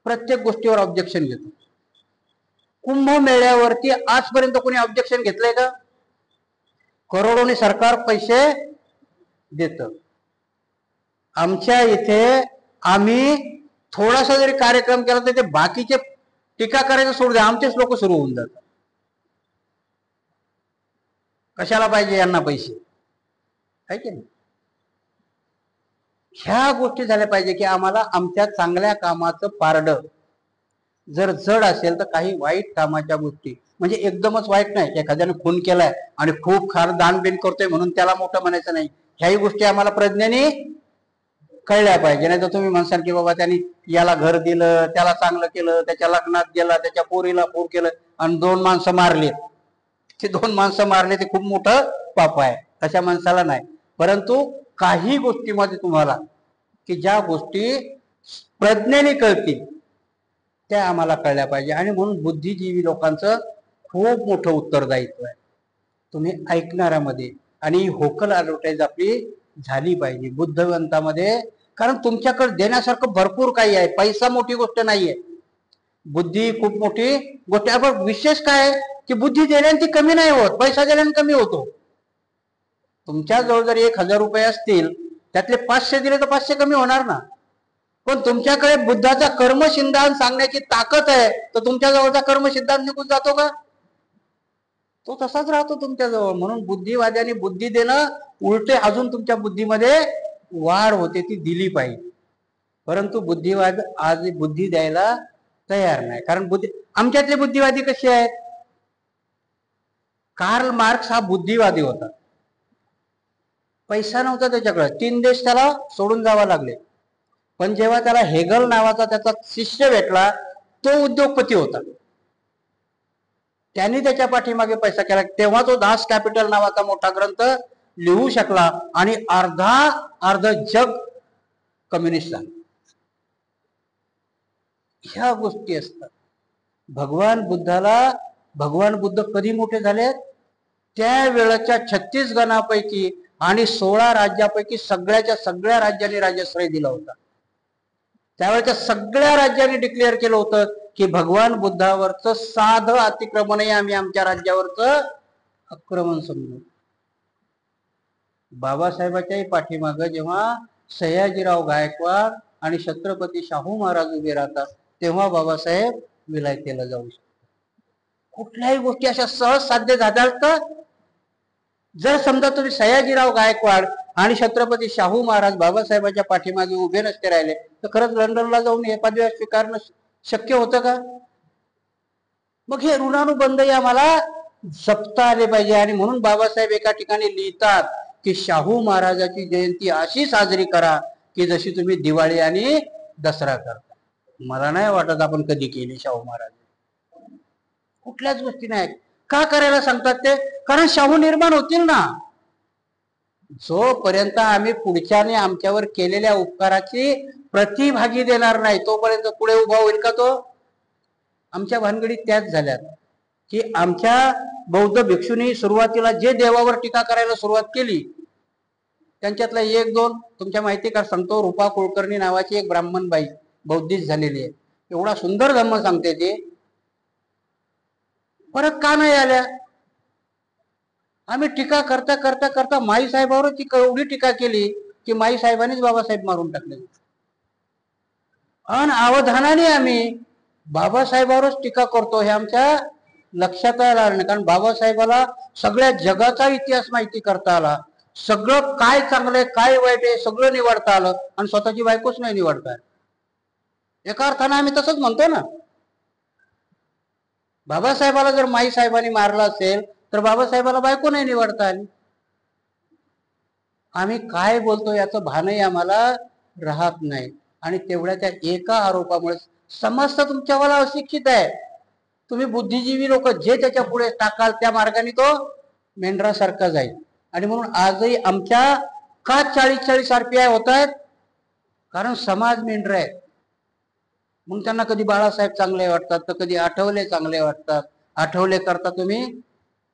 प्रत्येक गोष्टीवर ऑब्जेक्शन घेतो. कुंभमेळ्यावरती आजपर्यंत कोणी ऑब्जेक्शन घेतलंय का? करोडोनी सरकार पैसे देतं. आमच्या इथे आम्ही थोडासा जरी कार्यक्रम केला तर ते बाकीचे टीका करायचं सोडू द्या, आमचेच लोक सुरू होऊन जातात. कशाला पाहिजे यांना पैसे, आहे की नाही. ह्या गोष्टी झाल्या पाहिजे की आम्हाला आमच्या चांगल्या कामाचं पारडं जर जड असेल तर काही वाईट कामाच्या गोष्टी, म्हणजे एकदमच वाईट नाही, एखाद्याने खून केलाय आणि खूप खार दानबीन करतोय म्हणून त्याला मोठं म्हणायचं नाही. ह्याही गोष्टी आम्हाला प्रज्ञेने कळल्या पाहिजे. नाही तर तुम्ही म्हणसाल की बाबा त्यांनी याला घर दिलं, त्याला चांगलं केलं, त्याच्या लग्नात गेला, त्याच्या पोरीला पोर केलं आणि 2 माणसं मारली, ते 2 माणसं मारले ते खूप मोठं पाप आहे. अशा माणसाला नाही. परंतु काही गोष्टीमध्ये तुम्हाला की ज्या गोष्टी प्रज्ञेने कळतील त्या आम्हाला कळल्या पाहिजे. आणि म्हणून बुद्धिजीवी लोकांचं खूप मोठं उत्तरदायित्व आहे तुम्ही ऐकणाऱ्यामध्ये. आणि होकल ॲडव्हर्टाईज आपली झाली पाहिजे बुद्धवंतामध्ये, कारण तुमच्याकडे देण्यासारखं भरपूर काही आहे. पैसा मोठी गोष्ट नाहीये, बुद्धी खूप मोठी गोष्ट आहे. पण विशेष काय की बुद्धी देण्याने ती कमी नाही होत, पैसा देण्याने कमी होतो. तुमच्या जवळ जर 1000 रुपये असतील, त्यातले 500 दिले तर 500 कमी होणार ना. पण तुमच्याकडे बुद्धाचा कर्मसिद्धांत सांगण्याची ताकद आहे तर तुमच्या जवळचा कर्मसिद्धांत निघून जातो का? तो तसाच राहतो तुमच्या जवळ. म्हणून बुद्धिवाद्याने बुद्धी देणं उलटे अजून तुमच्या बुद्धीमध्ये वाढ होते, ती दिली पाहिजे. परंतु बुद्धिवाद आज बुद्धी द्यायला तयार नाही. कारण बुद्धी आमच्यातले बुद्धिवादी कसे आहेत? कार्ल मार्क्स हा बुद्धिवादी होता. पैसा नव्हता त्याच्याकडे, 3 देश त्याला सोडून जावे लागले. पण जेव्हा त्याला हेगल नावाचा त्याचा शिष्य भेटला, तो उद्योगपती होता. त्यांनी त्याच्या पाठीमागे पैसा केला, तेव्हा तो दास कॅपिटल नावाचा मोठा ग्रंथ लिहू शकला आणि अर्ध जग कम्युनिस्ट झालं. ह्या गोष्टी असतात. भगवान बुद्ध कधी मोठे झाले? त्या वेळेच्या 36 गणापैकी आणि 16 राज्यापैकी सगळ्या राज्यांनी राज्याश्रय दिला होता. त्यावेळेच्या सगळ्या राज्यांनी डिक्लेअर केलं होतं की भगवान बुद्धावरचं साधं अतिक्रमणही आम्ही आमच्या राज्यावरचं आक्रमण समजू. बाबासाहेबाच्याही पाठीमागं जेव्हा सयाजीराव गायकवाड आणि छत्रपती शाहू महाराज उभे राहतात, तेव्हा बाबासाहेब विलायतेला जाऊ शकतात. कुठल्याही गोष्टी अशा सहज साध्य झाल्या का? जर समजा तुम्ही सयाजीराव गायकवाड आणि छत्रपती शाहू महाराज बाबासाहेबांच्या पाठीमागे उभे नसते राहिले, तर खरंच लंडनला जाऊन हे पदव्या स्वीकारणं शक्य होतं का? मग हे ऋणानुबंधही आम्हाला जपता आले पाहिजे. आणि म्हणून बाबासाहेब एका ठिकाणी लिहितात की शाहू महाराजाची जयंती अशी साजरी करा की जशी तुम्ही दिवाळी आणि दसरा करता. मला नाही वाटत आपण कधी केली शाहू महाराज. कुठल्याच गोष्टी नाही. का करायला सांगतात ते? कारण शाहू निर्माण होतील ना. जोपर्यंत आम्ही पुढच्याने आमच्यावर केलेल्या उपकाराची प्रतिभागी देणार नाही, तोपर्यंत पुढे उभा होईल का तो? आमच्या भानगडीत त्याच झाल्यात की आमच्या बौद्ध भिक्षूंनी सुरुवातीला जे देवावर टीका करायला सुरुवात केली, त्यांच्यातला 1-2 तुमच्या माहिती का सांगतो. रूपा कुलकर्णी नावाची एक ब्राह्मण बाई बौद्धिस्ट झालेली आहे. एवढा सुंदर धर्म सांगते ती. परत का नाही आल्या? आम्ही टीका करता करता करता माई साहेबावरच एवढी टीका केली की माई साहेबांनीच बाबासाहेब मारून टाकले. अनअवधानाने आम्ही बाबासाहेबावरच टीका करतो हे आमच्या लक्षात आलं नाही. कारण बाबासाहेबाला सगळ्या जगाचा इतिहास माहिती करता आला, सगळं काय चांगलंय काय वाईट आहे सगळं निवडता आलं, आणि स्वतःची बायकोच नाही निवडता. एका अर्थानं आम्ही तसंच म्हणतो ना. बाबासाहेबाला जर माई साहेबांनी मारलं असेल तर बाबासाहेबाला बायको नाही निवडता आली. आम्ही काय बोलतो याचं भानही आम्हाला राहत नाही. आणि तेवढ्या त्या एका आरोपामुळे समाज तर तुमच्यावाला अशिक्षित आहे. तुम्ही बुद्धिजीवी लोक जे त्याच्या पुढे टाकाल त्या मार्गाने तो मेंढरासारखा जाईल. आणि म्हणून आजही आमच्या का 40-40 RPI होत आहेत? कारण समाज मेंढर आहे. मग त्यांना कधी बाळासाहेब चांगले वाटतात तर कधी आठवले चांगले वाटतात. आठवले करता तुम्ही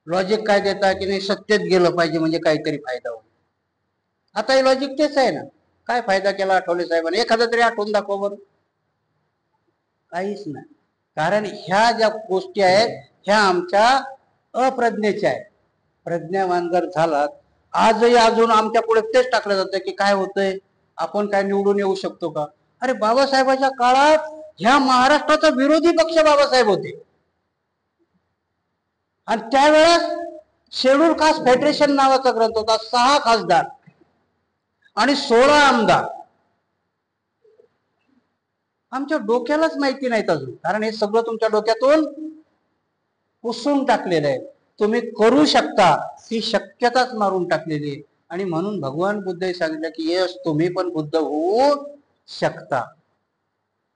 लॉजिक काय देता की नाही सत्तेत गेलं पाहिजे म्हणजे काहीतरी फायदा होईल. आता हे लॉजिक तेच आहे ना. काय फायदा केला आठवले साहेबांनी? एखादा तरी आठवून दाखव बरं. काहीच नाही. कारण ह्या ज्या गोष्टी आहेत ह्या आमच्या अप्रज्ञेच्या आहेत. प्रज्ञावान जर झालात, आजही अजून आमच्या पुढे तेच टाकलं जातं की काय होतंय, आपण काय निवडून येऊ शकतो का? अरे बाबासाहेबांच्या काळात ह्या महाराष्ट्राचा विरोधी पक्ष बाबासाहेब होते. आणि त्यावेळेस शेड्यूल कास्ट फेडरेशन नावाचा ग्रंथ होता. 6 खासदार आणि 16 आमदार. आमच्या डोक्यालाच माहिती नाहीत अजून. कारण हे सगळं तुमच्या डोक्यातून पुसून टाकलेलं आहे. तुम्ही करू शकता ही शक्यताच मारून टाकलेली आहे. आणि म्हणून भगवान बुद्धही सांगितलं की यस तुम्ही पण बुद्ध होऊ शकता.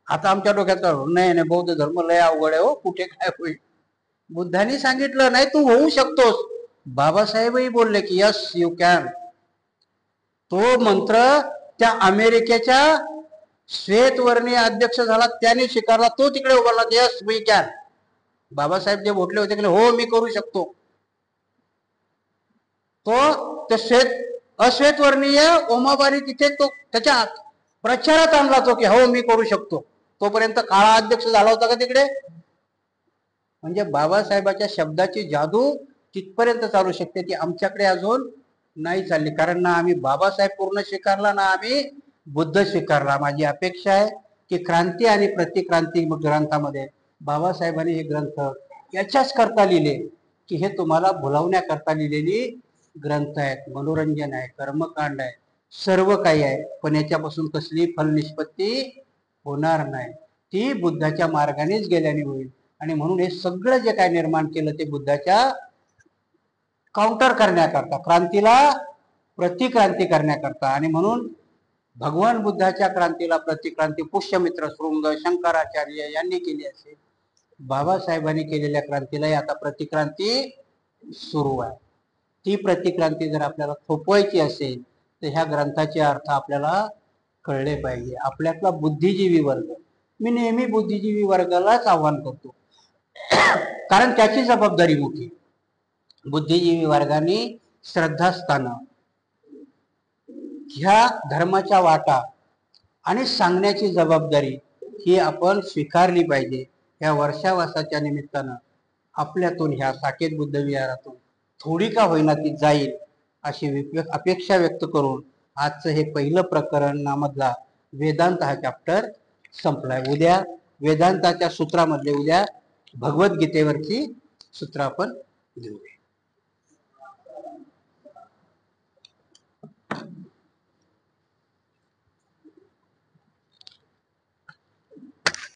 आता आमच्या डोक्यात नाही बौद्ध धर्म लय अवघड आहे हो, कुठे काय होईल. बुद्धांनी सांगितलं नाही तू होऊ शकतोस. बाबासाहेबही बोलले की यस यू कॅन. तो मंत्र त्या अमेरिकेच्या श्वेतवर्णीय अध्यक्ष झाला त्याने स्वीकारला. तो तिकडे उभारला यस वी कॅन. बाबासाहेब जे बोलले होते की हो मी करू शकतो, तो ते अश्वेतवर्णीय ओमाबारी तिथे तो त्याच्या प्रचारात आणला तो की हो मी करू शकतो. तोपर्यंत काळा अध्यक्ष झाला होता का तिकडे? म्हणजे बाबासाहेबाच्या शब्दाची जादू तिथपर्यंत चालू शकते ती आमच्याकडे अजून नाही चालली. कारण ना आम्ही बाबासाहेब पूर्ण स्वीकारला ना आम्ही बुद्ध स्वीकारला. माझी अपेक्षा आहे की क्रांती आणि प्रतिक्रांती ग्रंथामध्ये बाबासाहेबांनी हे ग्रंथ याच्याच करता लिहिले की हे तुम्हाला भुलवण्याकरता लिहिलेली ग्रंथ आहेत. मनोरंजन आहे, कर्मकांड आहे, सर्व काही आहे. पण याच्यापासून कसली फल निष्पत्ती होणार नाही. ती बुद्धाच्या मार्गानेच गेल्याने होईल. आणि म्हणून हे सगळं जे काय निर्माण केलं ते बुद्धाच्या काउंटर करण्याकरता, क्रांतीला प्रतिक्रांती करण्याकरता. आणि म्हणून भगवान बुद्धाच्या क्रांतीला प्रतिक्रांती पुष्यमित्र शृंग, शंकराचार्य यांनी केली असेल. बाबासाहेबांनी केलेल्या क्रांतीलाही आता प्रतिक्रांती सुरू आहे. ती प्रतिक्रांती जर आपल्याला थोपवायची असेल तर ह्या ग्रंथाचे अर्थ आपल्याला कळले पाहिजे. आपल्यातला बुद्धिजीवी वर्ग, मी नेहमी बुद्धिजीवी वर्गालाच आव्हान करतो, कारण त्याची जबाबदारी मोठी. बुद्धिजीवी वर्गाने श्रद्धास्थानं, ह्या धर्माच्या वाटा आणि सांगण्याची जबाबदारी ही आपण स्वीकारली पाहिजे. या वर्षावासाच्या निमित्तानं आपल्यातून, ह्या साकेत बुद्ध विहारातून थोडी का होईना ती जाईल अशी अपेक्षा व्यक्त करून आजचं हे पहिलं प्रकरण नामधला वेदांत हा चॅप्टर संपलाय. उद्या वेदांताच्या सूत्रामधले, उद्या भगवद्गीतेवरची सूत्र आपण घेऊया.